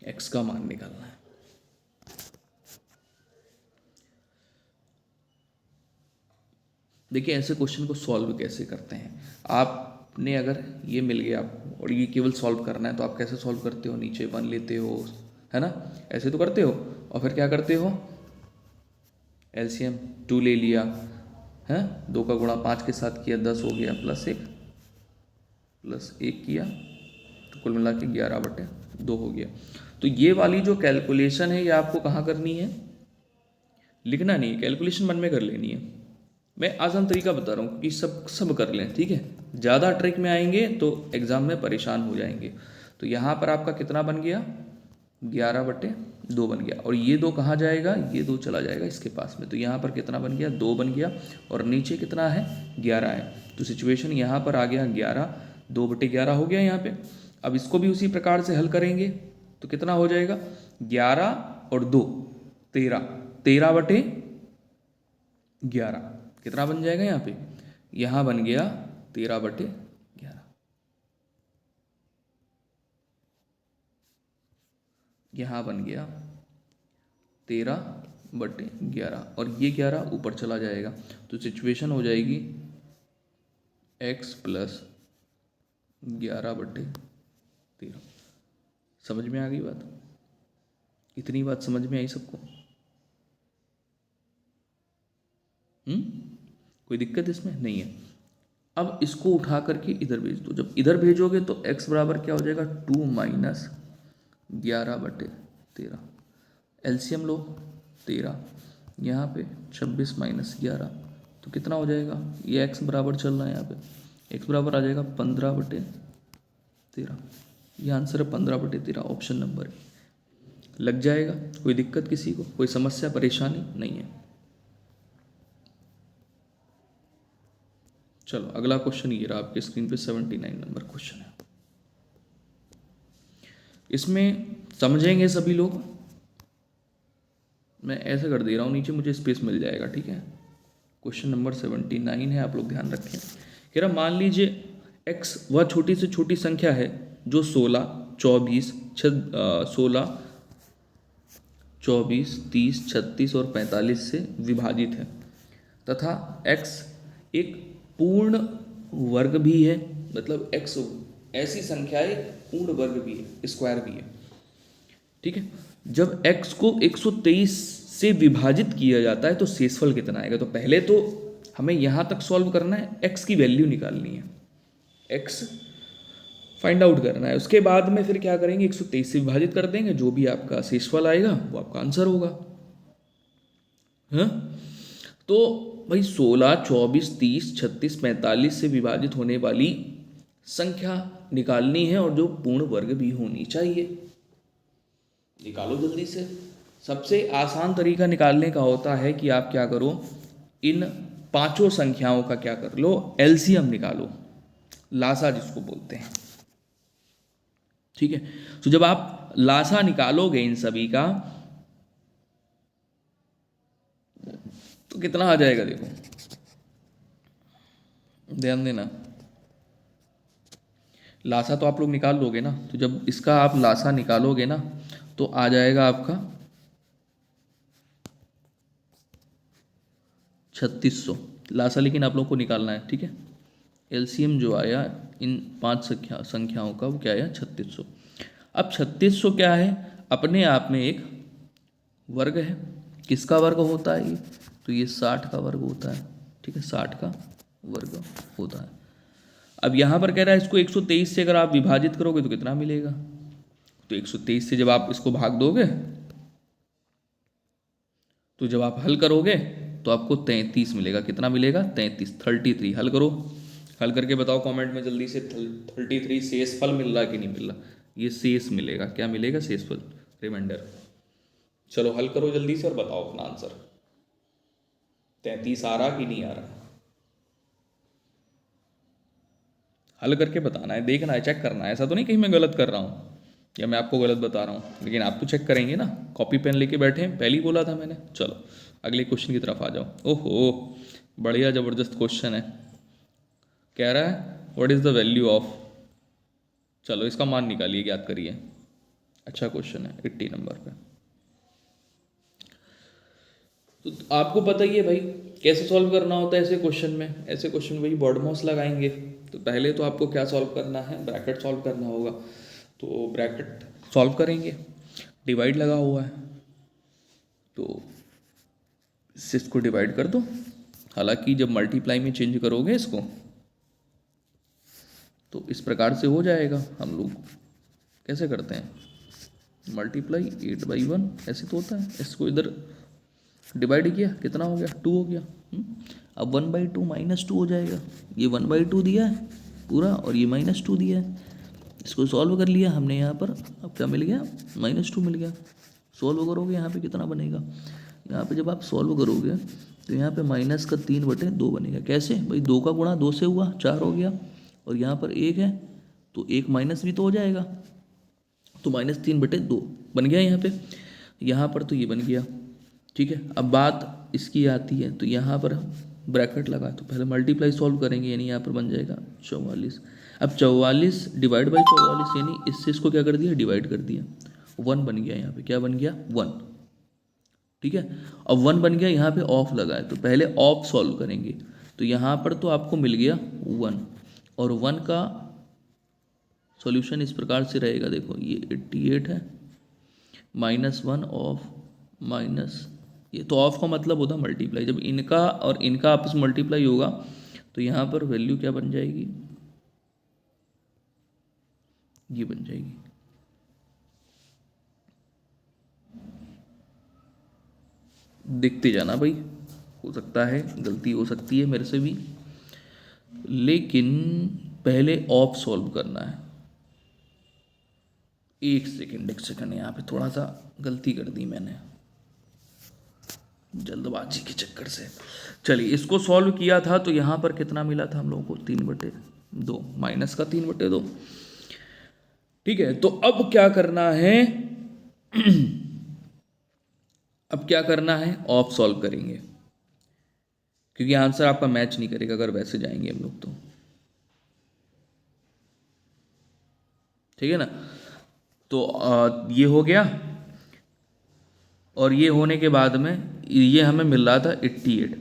एक्स का मान निकालना है। देखिए ऐसे क्वेश्चन को सॉल्व कैसे करते हैं, आपने अगर ये मिल गया आपको और ये केवल सॉल्व करना है तो आप कैसे सॉल्व करते हो, नीचे 1 लेते हो, है ना, ऐसे तो करते हो, और फिर क्या करते हो, एलसीएम 2 ले लिया, है 2 का गुणा 5 के साथ किया 10 हो गया, प्लस एक किया, तो कुल मिला के 11/2 हो गया। तो ये वाली जो कैलकुलेशन है ये आपको कहाँ करनी है, लिखना नहीं है, कैलकुलेशन मन में कर लेनी है। मैं आसान तरीका बता रहा हूँ कि सब कर लें, ठीक है। ज़्यादा ट्रिक में आएंगे तो एग्ज़ाम में परेशान हो जाएंगे। तो यहाँ पर आपका कितना बन गया, 11/2 बन गया, और ये 2 कहाँ जाएगा, ये 2 चला जाएगा इसके पास में, तो यहाँ पर कितना बन गया, 2 बन गया, और नीचे कितना है 11 है, तो सिचुएशन यहाँ पर आ गया 11, 2/11 हो गया यहाँ पे। अब इसको भी उसी प्रकार से हल करेंगे तो कितना हो जाएगा, 11 और 2 13, 13/2 11। कितना बन जाएगा यहाँ पे? यहाँ बन गया 13/11। यहाँ बन गया 13/11 और ये 11 ऊपर चला जाएगा, तो सिचुएशन हो जाएगी x + 11/13। समझ में आ गई बात? इतनी बात समझ में आई सबको? कोई दिक्कत इसमें नहीं है। अब इसको उठा करके इधर भेज दो। जब इधर भेजोगे तो x बराबर क्या हो जाएगा? 2 - 11/13। एलसीएम लो 13, यहाँ पे 26 - 11 तो कितना हो जाएगा? ये x बराबर चल रहा है, यहाँ पे x बराबर आ जाएगा 15/13। ये आंसर है 15/13, ऑप्शन नंबर है। लग जाएगा? कोई दिक्कत किसी को? कोई समस्या परेशानी नहीं है? चलो अगला क्वेश्चन ये रहा आपके स्क्रीन पे, 79 नंबर क्वेश्चन है। इसमें समझेंगे सभी लोग। मैं ऐसे कर दे रहा हूँ, नीचे मुझे स्पेस मिल जाएगा, ठीक है। क्वेश्चन नंबर 79 है, आप लोग ध्यान रखें। कह रहा मान लीजिए x वह छोटी से छोटी संख्या है जो 16, 24, 30, 36 और 45 से विभाजित है तथा x एक पूर्ण वर्ग भी है। मतलब x ऐसी संख्या है, पूर्ण वर्ग भी है, स्क्वायर भी है, ठीक है। जब x को 123 से विभाजित किया जाता है तो शेषफल कितना आएगा? तो पहले तो हमें यहाँ तक सॉल्व करना है, x की वैल्यू निकालनी है, x फाइंड आउट करना है। उसके बाद में फिर क्या करेंगे? 123 से विभाजित कर देंगे, जो भी आपका शेषफल आएगा वो आपका आंसर होगा। हाँ, तो भाई 16, 24, 30, 36, 45 से विभाजित होने वाली संख्या निकालनी है और जो पूर्ण वर्ग भी होनी चाहिए। निकालो जल्दी से। सबसे आसान तरीका निकालने का होता है कि आप क्या करो, इन पांचों संख्याओं का क्या कर लो, एलसीएम निकालो, लासा जिसको बोलते हैं, ठीक है। तो जब आप लासा निकालोगे इन सभी का तो कितना आ जाएगा? देखो ध्यान देना, लासा तो आप लोग निकाल लोगे ना, तो जब इसका आप लासा निकालोगे ना तो आ जाएगा आपका 3600 लासा, लेकिन आप लोग को निकालना है, ठीक है। एलसीएम जो आया इन पांच संख्याओं का वो क्या आया? 3600। अब 3600 क्या है? अपने आप में एक वर्ग है। किसका वर्ग होता है ये? तो ये 60 का वर्ग होता है, ठीक है, 60 का वर्ग होता है। अब यहाँ पर कह रहा है इसको 123 से अगर आप विभाजित करोगे तो कितना मिलेगा? तो 123 से जब आप इसको भाग दोगे तो जब आप हल करोगे तो आपको 33 मिलेगा। कितना मिलेगा? 33 हल करो, हल करके बताओ कमेंट में जल्दी से 33 शेषफल मिल रहा कि नहीं मिल रहा? ये शेष मिलेगा। क्या मिलेगा? शेषफल, रिमाइंडर। चलो हल करो जल्दी से और बताओ अपना आंसर। 33 आ रहा कि नहीं आ रहा? हल करके बताना है, देखना है, चेक करना है। ऐसा तो नहीं कहीं मैं गलत कर रहा हूँ या मैं आपको गलत बता रहा हूँ, लेकिन आप तो चेक करेंगे ना। कॉपी पेन लेके बैठे हैं, पहले ही बोला था मैंने। चलो अगले क्वेश्चन की तरफ आ जाओ। ओहो बढ़िया ज़बरदस्त क्वेश्चन है। कह रहा है what is the value of, चलो इसका मान निकालिए, याद करिए। अच्छा क्वेश्चन है, 80 नंबर पे। तो आपको पता ही है भाई कैसे सॉल्व करना होता है ऐसे क्वेश्चन में। ऐसे क्वेश्चन वही बॉडमॉस लगाएंगे। तो पहले तो आपको क्या सॉल्व करना है? ब्रैकेट सॉल्व करना होगा। तो ब्रैकेट सॉल्व करेंगे, डिवाइड लगा हुआ है तो इसको डिवाइड कर दो। हालांकि जब मल्टीप्लाई में चेंज करोगे इसको तो इस प्रकार से हो जाएगा। हम लोग कैसे करते हैं? मल्टीप्लाई 8/1 ऐसे तो होता है। इसको इधर डिवाइड किया, कितना हो गया? 2 हो गया। अब 1/2 -2 हो जाएगा। ये 1/2 दिया है पूरा और ये -2 दिया है। इसको सॉल्व कर लिया हमने यहाँ पर। अब क्या मिल गया? -2 मिल गया। सॉल्व करोगे यहाँ पे कितना बनेगा? यहाँ पे जब आप सॉल्व करोगे तो यहाँ पे -3/2 बनेगा। कैसे भाई? 2 का गुणा 2 से हुआ, 4 हो गया। और यहाँ पर 1 है तो 1 माइनस भी तो हो जाएगा, तो -3/2 बन गया यहाँ पे। यहाँ पर तो ये बन गया, ठीक है। अब बात इसकी आती है, तो यहाँ पर हम ब्रैकेट लगा, तो पहले मल्टीप्लाई सॉल्व करेंगे, यानी यहाँ पर बन जाएगा 44। अब 44 डिवाइड बाई 44, यानी इससे इसको क्या कर दिया, डिवाइड कर दिया, 1 बन गया, यहाँ पे क्या बन गया, 1। ठीक है, अब 1 बन गया, यहाँ पे ऑफ लगा है, तो पहले ऑफ सॉल्व करेंगे, तो यहाँ पर तो आपको मिल गया 1, और 1 का सॉल्यूशन इस प्रकार से रहेगा, देखो ये 88 है, -1 ऑफ माइनस, ये तो ऑफ का मतलब होता मल्टीप्लाई, जब इनका और इनका आपस में मल्टीप्लाई होगा तो यहाँ पर वैल्यू क्या बन जाएगी, ये बन जाएगी, देखते जाना भाई, हो सकता है गलती हो सकती है मेरे से भी, लेकिन पहले ऑफ सॉल्व करना है। एक सेकंड, यहाँ पे थोड़ा सा गलती कर दी मैंने जल्दबाजी के चक्कर से। चलिए, इसको सॉल्व किया था तो यहाँ पर कितना मिला था हम लोगों को, 3/2, माइनस का 3/2। ठीक है, तो अब क्या करना है अब क्या करना है, ऑफ सॉल्व करेंगे, क्योंकि आंसर आपका मैच नहीं करेगा अगर वैसे जाएंगे हम लोग तो। ठीक है ना, तो ये हो गया, और ये होने के बाद में ये हमें मिल रहा था 88,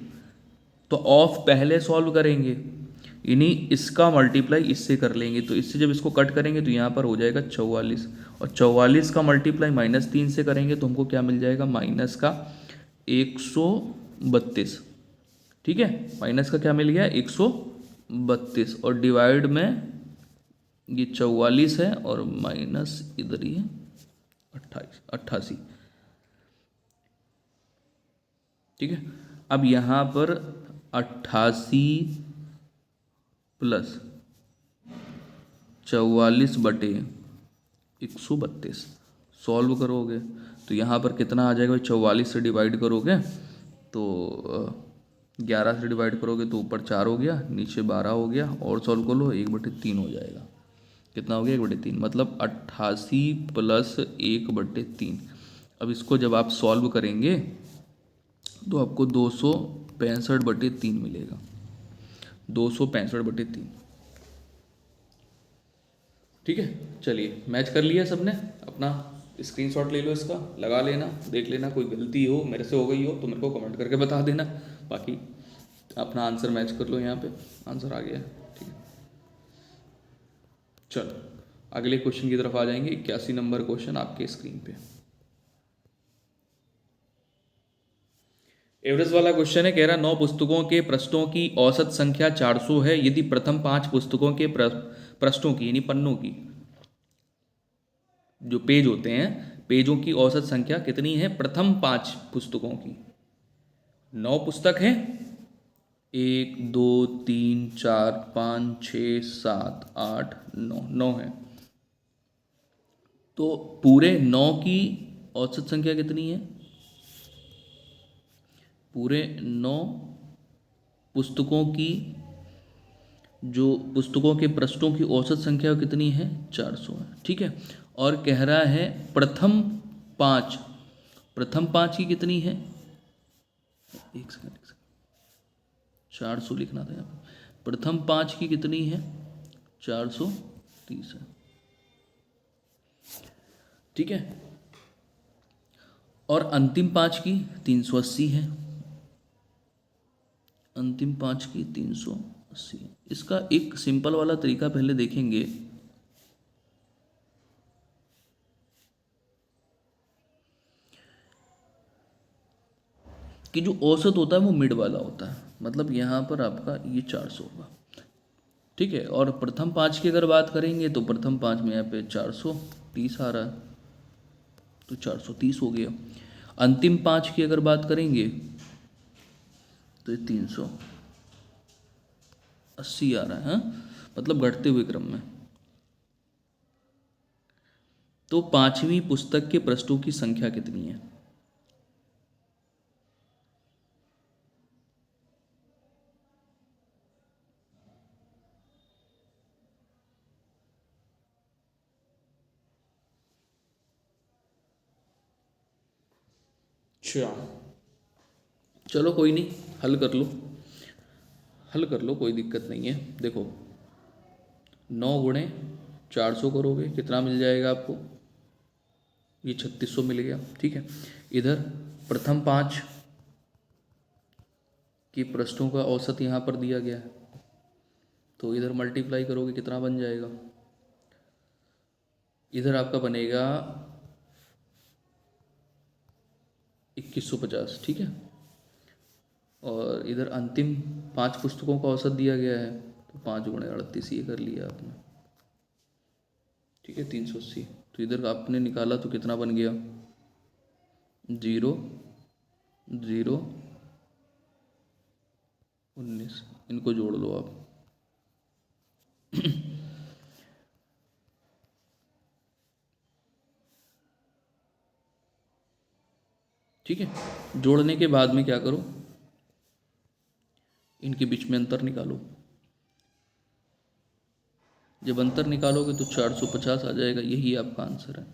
तो ऑफ पहले सॉल्व करेंगे, यानी इसका मल्टीप्लाई इससे कर लेंगे, तो इससे जब इसको कट करेंगे तो यहाँ पर हो जाएगा 44, और 44 का मल्टीप्लाई -3 से करेंगे तो हमको क्या मिल जाएगा, माइनस का 132। ठीक है, माइनस का क्या मिल गया, 132, और डिवाइड में ये 44 है, और माइनस इधर ही है 88। ठीक है, अब यहाँ पर 88 प्लस 44/132 सॉल्व करोगे तो यहाँ पर कितना आ जाएगा, 44 से डिवाइड करोगे तो 11 से डिवाइड करोगे तो ऊपर 4 हो गया, नीचे 12 हो गया, और सॉल्व कर लो, 1/3 हो जाएगा। कितना हो गया, 1/3, मतलब 88 प्लस 1/3। अब इसको जब आप सॉल्व करेंगे तो आपको 265/3 मिलेगा, 265/3। ठीक है, चलिए मैच कर लिया सबने, अपना स्क्रीनशॉट ले लो, इसका लगा लेना, देख लेना, कोई गलती हो मेरे से हो गई हो तो मेरे को कमेंट करके बता देना, बाकी अपना आंसर मैच कर लो, यहाँ पे आंसर आ गया है। ठीक है, चलो अगले क्वेश्चन की तरफ आ जाएंगे। 81 नंबर क्वेश्चन आपके स्क्रीन पे। एवरेज वाला क्वेश्चन है, कह रहा 9 पुस्तकों के पृष्ठों की औसत संख्या 400 है, यदि प्रथम 5 पुस्तकों के पृष्ठों की, यानी पन्नों की, जो पेज होते हैं, पेजों की औसत संख्या कितनी है प्रथम 5 पुस्तकों की। 9 पुस्तक हैं, 1 2 3 4 5 6 7 8 9, 9 है, तो पूरे 9 की औसत संख्या कितनी है, पूरे 9 पुस्तकों की, जो पुस्तकों के पृष्ठों की औसत संख्या कितनी है, 400 है। ठीक है, और कह रहा है प्रथम 5, प्रथम 5 की कितनी है, एक सेकंड 400 लिखना था यहाँ पर, प्रथम 5 की कितनी है, 430 है। ठीक है, और अंतिम 5 की 380 है, अंतिम 5 की 380। इसका एक सिंपल वाला तरीका पहले देखेंगे, कि जो औसत होता है वो मिड वाला होता है, मतलब यहाँ पर आपका ये 400 होगा। ठीक है, और प्रथम 5 की अगर बात करेंगे तो प्रथम 5 में यहाँ पे 430 आ रहा है, तो 430 हो गया। अंतिम 5 की अगर बात करेंगे तो 380 आ रहा है, मतलब घटते हुए क्रम में। तो 5वीं पुस्तक के पृष्ठों की संख्या कितनी है, अच्छा चलो कोई नहीं, हल कर लो, हल कर लो, कोई दिक्कत नहीं है। देखो 9 × 400 करोगे कितना मिल जाएगा आपको, ये 3600 मिल गया। ठीक है, इधर प्रथम 5 की पृष्ठों का औसत यहाँ पर दिया गया है, तो इधर मल्टीप्लाई करोगे कितना बन जाएगा, इधर आपका बनेगा 2150। ठीक है, और इधर अंतिम 5 पुस्तकों का औसत दिया गया है, तो 5 × 38 ये कर लिया आपने। ठीक है, 380। तो इधर आपने निकाला तो कितना बन गया, 0 0 19, इनको जोड़ लो आप। ठीक है, जोड़ने के बाद में क्या करो, इनके बीच में अंतर निकालो। जब अंतर निकालोगे तो 450 आ जाएगा, यही आपका आंसर है।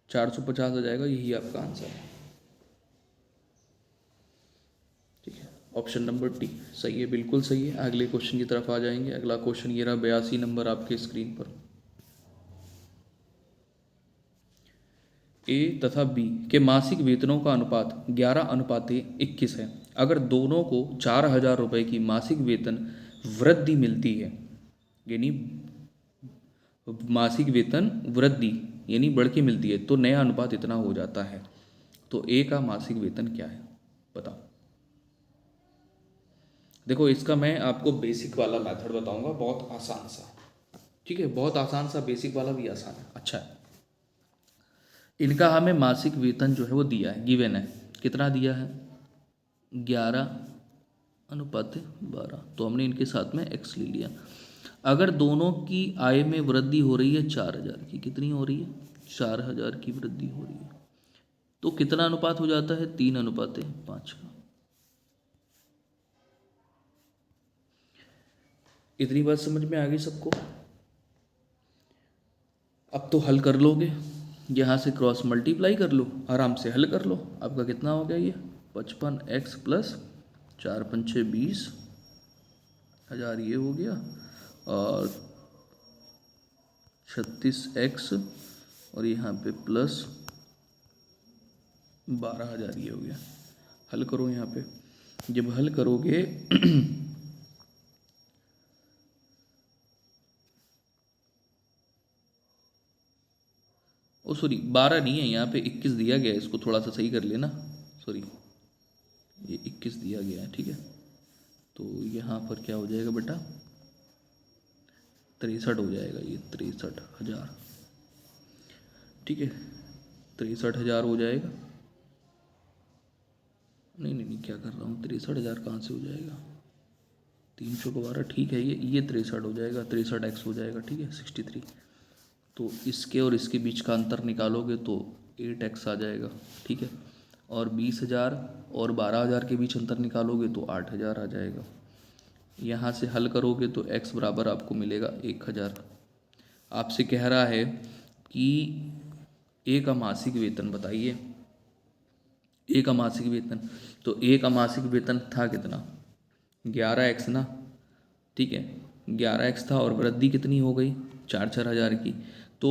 450 आ जाएगा, यही आपका आंसर है। ठीक है, ऑप्शन नंबर डी सही है, बिल्कुल सही है। अगले क्वेश्चन की तरफ आ जाएंगे। अगला क्वेश्चन ये रहा 82 नंबर आपके स्क्रीन पर। ए तथा बी के मासिक वेतनों का अनुपात 11:21 है। अगर दोनों को 4000 रुपये की मासिक वेतन वृद्धि मिलती है, यानी मासिक वेतन वृद्धि यानी बढ़ के मिलती है, तो नया अनुपात इतना हो जाता है। तो ए का मासिक वेतन क्या है, बताओ। देखो इसका मैं आपको बेसिक वाला मेथड बताऊंगा, बहुत आसान सा। ठीक है, बहुत आसान सा, बेसिक वाला भी आसान है। अच्छा है, इनका हमें मासिक वेतन जो है वो दिया है, गिवन है। कितना दिया है, 11:12। तो हमने इनके साथ में x ले लिया। अगर दोनों की आय में वृद्धि हो रही है 4000 की, कितनी हो रही है, 4000 की वृद्धि हो रही है, तो कितना अनुपात हो जाता है, 3:5 का। इतनी बात समझ में आ गई सबको। अब तो हल कर लोगे, यहाँ से क्रॉस मल्टीप्लाई कर लो, आराम से हल कर लो। आपका कितना हो गया, ये 55x प्लस 4 पंचे 20,000 ये हो गया, और 36x और यहाँ पे प्लस 12,000 ये हो गया। हल करो यहाँ पे, जब हल करोगे ओ सॉरी 12 नहीं है, यहाँ पे 21 दिया गया है, इसको थोड़ा सा सही कर लेना। सॉरी, ये 21 दिया गया है। ठीक है, तो यहाँ पर क्या हो जाएगा बेटा, 63 हो जाएगा, ये 63,000। ठीक है, 63,000 हो जाएगा। नहीं नहीं नहीं, क्या कर रहा हूँ, 63,000 कहाँ से हो जाएगा, 300 को 12, ठीक है, ये 63 हो जाएगा, 63x हो जाएगा। ठीक है, 63। तो इसके और इसके बीच का अंतर निकालोगे तो 8x आ जाएगा। ठीक है, और 20,000 और 12,000 के बीच अंतर निकालोगे तो 8,000 आ जाएगा। यहाँ से हल करोगे तो x बराबर आपको मिलेगा 1,000। आपसे कह रहा है कि ए का मासिक वेतन बताइए, ए का मासिक वेतन, तो ए का मासिक वेतन था कितना, 11x ना। ठीक है, 11x था, और वृद्धि कितनी हो गई, 4,000 की। तो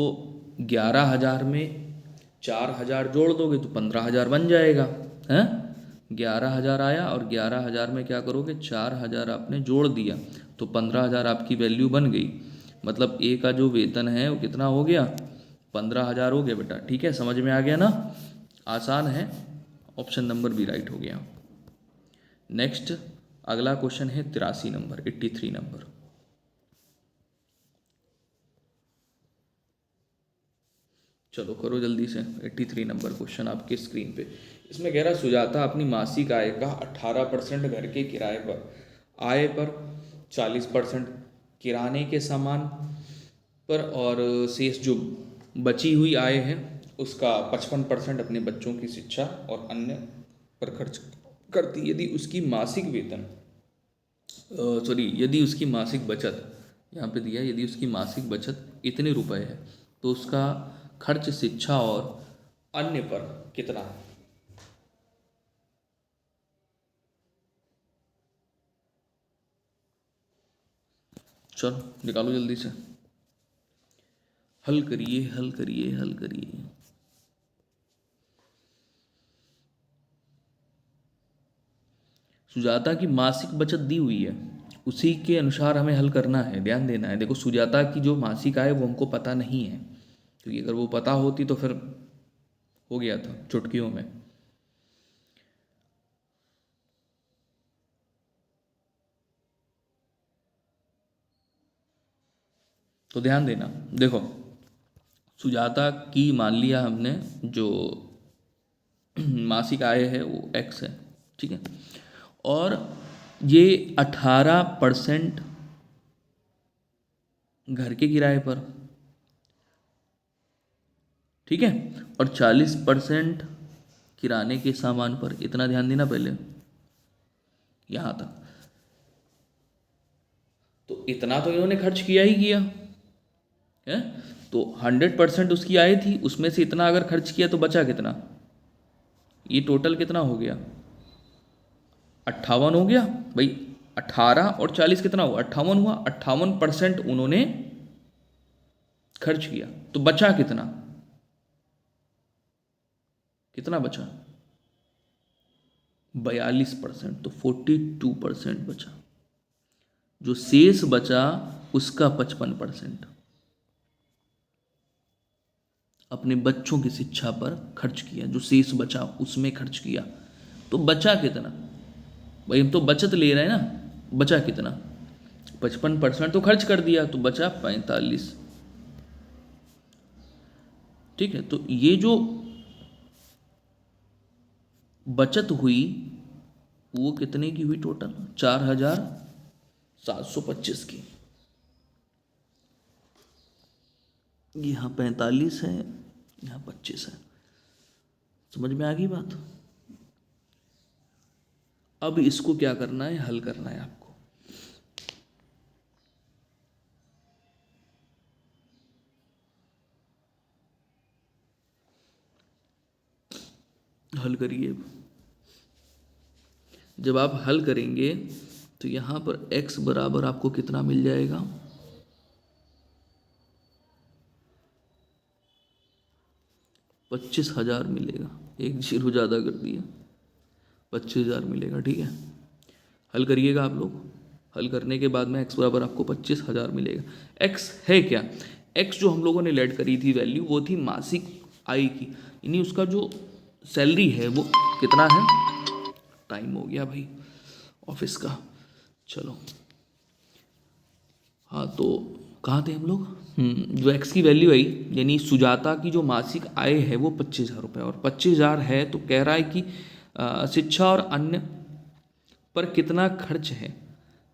11,000 में 4,000 जोड़ दोगे तो 15,000 बन जाएगा, हैं। 11,000 आया, और 11,000 में क्या करोगे, 4,000 आपने जोड़ दिया, तो 15,000 आपकी वैल्यू बन गई। मतलब ए का जो वेतन है वो कितना हो गया, 15,000 हो गया बेटा। ठीक है, समझ में आ गया ना, आसान है। ऑप्शन नंबर भी राइट हो गया। नेक्स्ट अगला क्वेश्चन है 83 नंबर, 83 नंबर। चलो करो जल्दी से, 83 नंबर क्वेश्चन आपके स्क्रीन पे। इसमें कह रहा सुजाता अपनी मासिक आय का 18% घर के किराए पर, आय पर 40% किराने के सामान पर, और शेष जो बची हुई आय है उसका 55% अपने बच्चों की शिक्षा और अन्य पर खर्च करती। यदि उसकी मासिक वेतन यदि उसकी मासिक बचत, यहाँ पे दिया यदि उसकी मासिक बचत इतने रुपए है, तो उसका खर्च शिक्षा और अन्य पर कितना है। चलो निकालो जल्दी से, हल करिए हल करिए हल करिए। सुजाता की मासिक बचत दी हुई है, उसी के अनुसार हमें हल करना है, ध्यान देना है। देखो सुजाता की जो मासिक आय वो हमको पता नहीं है, क्योंकि अगर वो पता होती तो फिर हो गया था चुटकियों में। तो ध्यान देना, देखो सुजाता की मान लिया हमने जो मासिक आय है वो एक्स है, ठीक है। और ये 18% घर के किराए पर, ठीक है, और 40% किराने के सामान पर। इतना ध्यान देना पहले यहां तक। तो इतना तो इन्होंने खर्च किया ही किया है। तो 100% उसकी आय थी, उसमें से इतना अगर खर्च किया तो बचा कितना? ये टोटल कितना हो गया? 58 हो गया भाई। 18 और 40 कितना हुआ? 58 हुआ। 58% उन्होंने खर्च किया, तो बचा कितना? कितना बचा? 42%, तो 42% बचा। जो शेष बचा उसका 55% अपने बच्चों की शिक्षा पर खर्च किया। जो शेष बचा उसमें खर्च किया, तो बचा कितना भाई? हम तो बचत ले रहे हैं ना, बचा कितना? 55% तो खर्च कर दिया, तो बचा 45। ठीक है, तो ये जो बचत हुई वो कितने की हुई? टोटल 4725 की। यहाँ 45 है, यहाँ 25 है। समझ में आ गई बात? अब इसको क्या करना है? हल करना है आपको। हल करिए। जब आप हल करेंगे तो यहाँ पर x बराबर आपको कितना मिल जाएगा? 25,000 मिलेगा। एक जीरो ज़्यादा कर दिया, 25,000 मिलेगा, ठीक है। हल करिएगा आप लोग। हल करने के बाद में x बराबर आपको 25,000 मिलेगा। x है क्या? x जो हम लोगों ने लेट करी थी वैल्यू, वो थी मासिक आय की, यानी उसका जो सैलरी है वो कितना है? टाइम हो गया भाई ऑफिस का, चलो। हाँ तो कहाँ थे हम लोग? जो एक्स की वैल्यू आई, यानी सुजाता की जो मासिक आय है वो 25,000 रुपये, और 25,000 है तो कह रहा है कि शिक्षा और अन्य पर कितना खर्च है।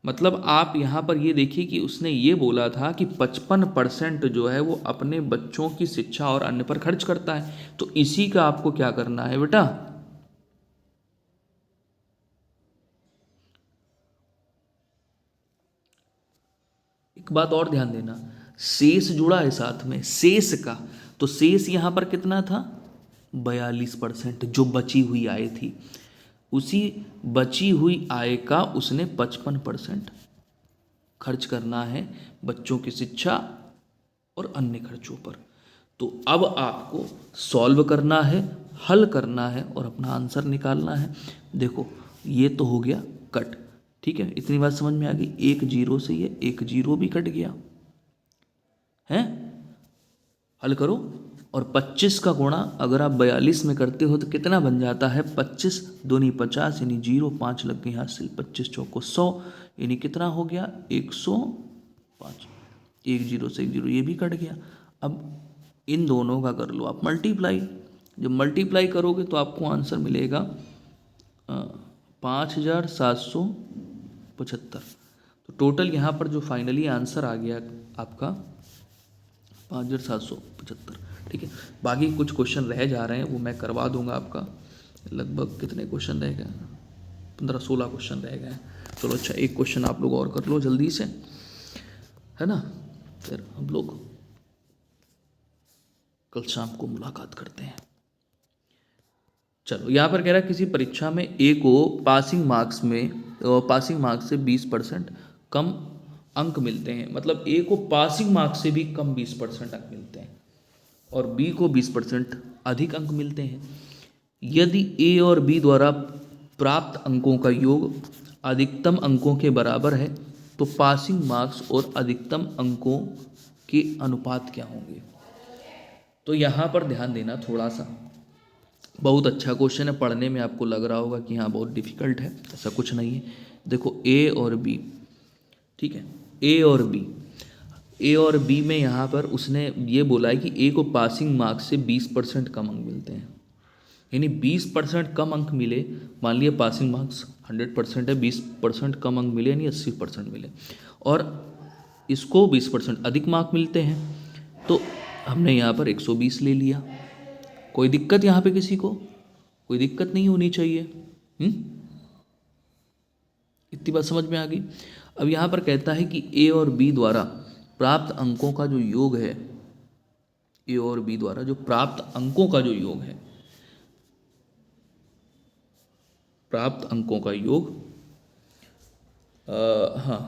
मतलब आप यहाँ पर ये देखिए कि उसने ये बोला था कि 55% जो है वो अपने बच्चों की शिक्षा और अन्य पर खर्च करता है, तो इसी का आपको क्या करना है बेटा? एक बात और ध्यान देना, शेष जुड़ा है साथ में, शेष का। तो शेष यहां पर कितना था? 42%, जो बची हुई आय थी। उसी बची हुई आय का उसने 55% खर्च करना है बच्चों की शिक्षा और अन्य खर्चों पर। तो अब आपको सॉल्व करना है, हल करना है और अपना आंसर निकालना है। देखो ये तो हो गया कट, ठीक है, इतनी बात समझ में आ गई। एक जीरो से ये एक जीरो भी कट गया है। हल करो, और 25 का गुणा अगर आप 42 में करते हो तो कितना बन जाता है? 25 दूनी 50, यानी जीरो 5 लग गई हासिल। 25 चौको 100, यानी कितना हो गया? 105। एक जीरो से एक जीरो ये भी कट गया। अब इन दोनों का कर लो आप मल्टीप्लाई। जब मल्टीप्लाई करोगे तो आपको आंसर मिलेगा 5,775। तो टोटल यहाँ पर जो फाइनली आंसर आ गया आपका 5,775, ठीक है। बाकी कुछ क्वेश्चन रह जा रहे हैं, वो मैं करवा दूंगा आपका। लगभग कितने क्वेश्चन रह गए? 15-16 क्वेश्चन रह गए हैं। चलो अच्छा, एक क्वेश्चन आप लोग और कर लो जल्दी से, है ना, फिर हम लोग कल शाम को मुलाकात करते हैं। चलो यहाँ पर कह रहा है किसी परीक्षा में ए को पासिंग मार्क्स से 20% कम अंक मिलते हैं, मतलब ए को पासिंग मार्क्स से भी कम 20% अंक मिलते हैं और बी को 20% अधिक अंक मिलते हैं। यदि ए और बी द्वारा प्राप्त अंकों का योग अधिकतम अंकों के बराबर है तो पासिंग मार्क्स और अधिकतम अंकों के अनुपात क्या होंगे। तो यहाँ पर ध्यान देना थोड़ा सा, बहुत अच्छा क्वेश्चन है, पढ़ने में आपको लग रहा होगा कि हाँ बहुत डिफिकल्ट है, ऐसा कुछ नहीं है। देखो ए और बी, ठीक है, ए और बी में यहाँ पर उसने ये बोला है कि ए को पासिंग मार्क्स से 20% कम अंक मिलते हैं, यानी 20% कम अंक मिले, मान लिया पासिंग मार्क्स 100% है, 20% कम अंक मिले यानी 80% मिले, और इसको 20% अधिक मार्क मिलते हैं, तो हमने यहाँ पर 120 ले लिया। कोई दिक्कत यहाँ पे किसी को? कोई दिक्कत नहीं होनी चाहिए। इतनी बात समझ में आ गई। अब यहाँ पर कहता है कि ए और बी द्वारा प्राप्त अंकों का जो योग है, ए और बी द्वारा जो प्राप्त अंकों का जो योग है, प्राप्त अंकों का योग, हाँ,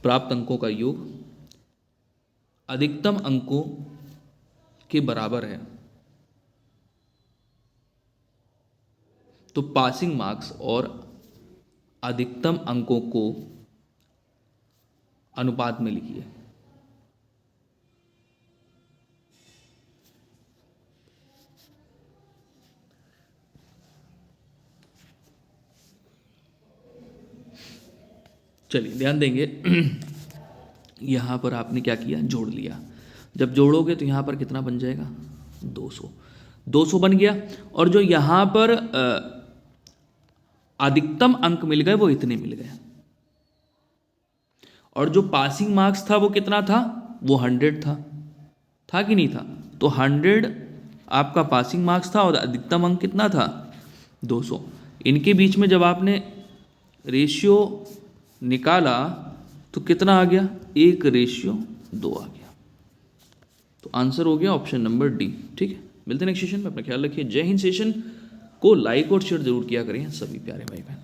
प्राप्त अंकों का योग अधिकतम अंकों के बराबर है, तो पासिंग मार्क्स और अधिकतम अंकों को अनुपात में लिखिए। चलिए ध्यान देंगे। यहाँ पर आपने क्या किया, जोड़ लिया। जब जोड़ोगे तो यहाँ पर कितना बन जाएगा, 200 बन गया। और जो यहाँ पर अधिकतम अंक मिल गए वो इतने मिल गए, और जो पासिंग मार्क्स था वो कितना था, वो 100 था कि नहीं था? तो 100 आपका पासिंग मार्क्स था और अधिकतम अंक कितना था, 200। इनके बीच में जब आपने रेशियो निकाला तो कितना आ गया, 1:2 आ गया। तो आंसर हो गया ऑप्शन नंबर डी। ठीक है, मिलते हैं नेक्स्ट सेशन में, अपना ख्याल रखिए। जय हिंद। सेशन को लाइक और शेयर जरूर किया करें सभी प्यारे भाई बहन।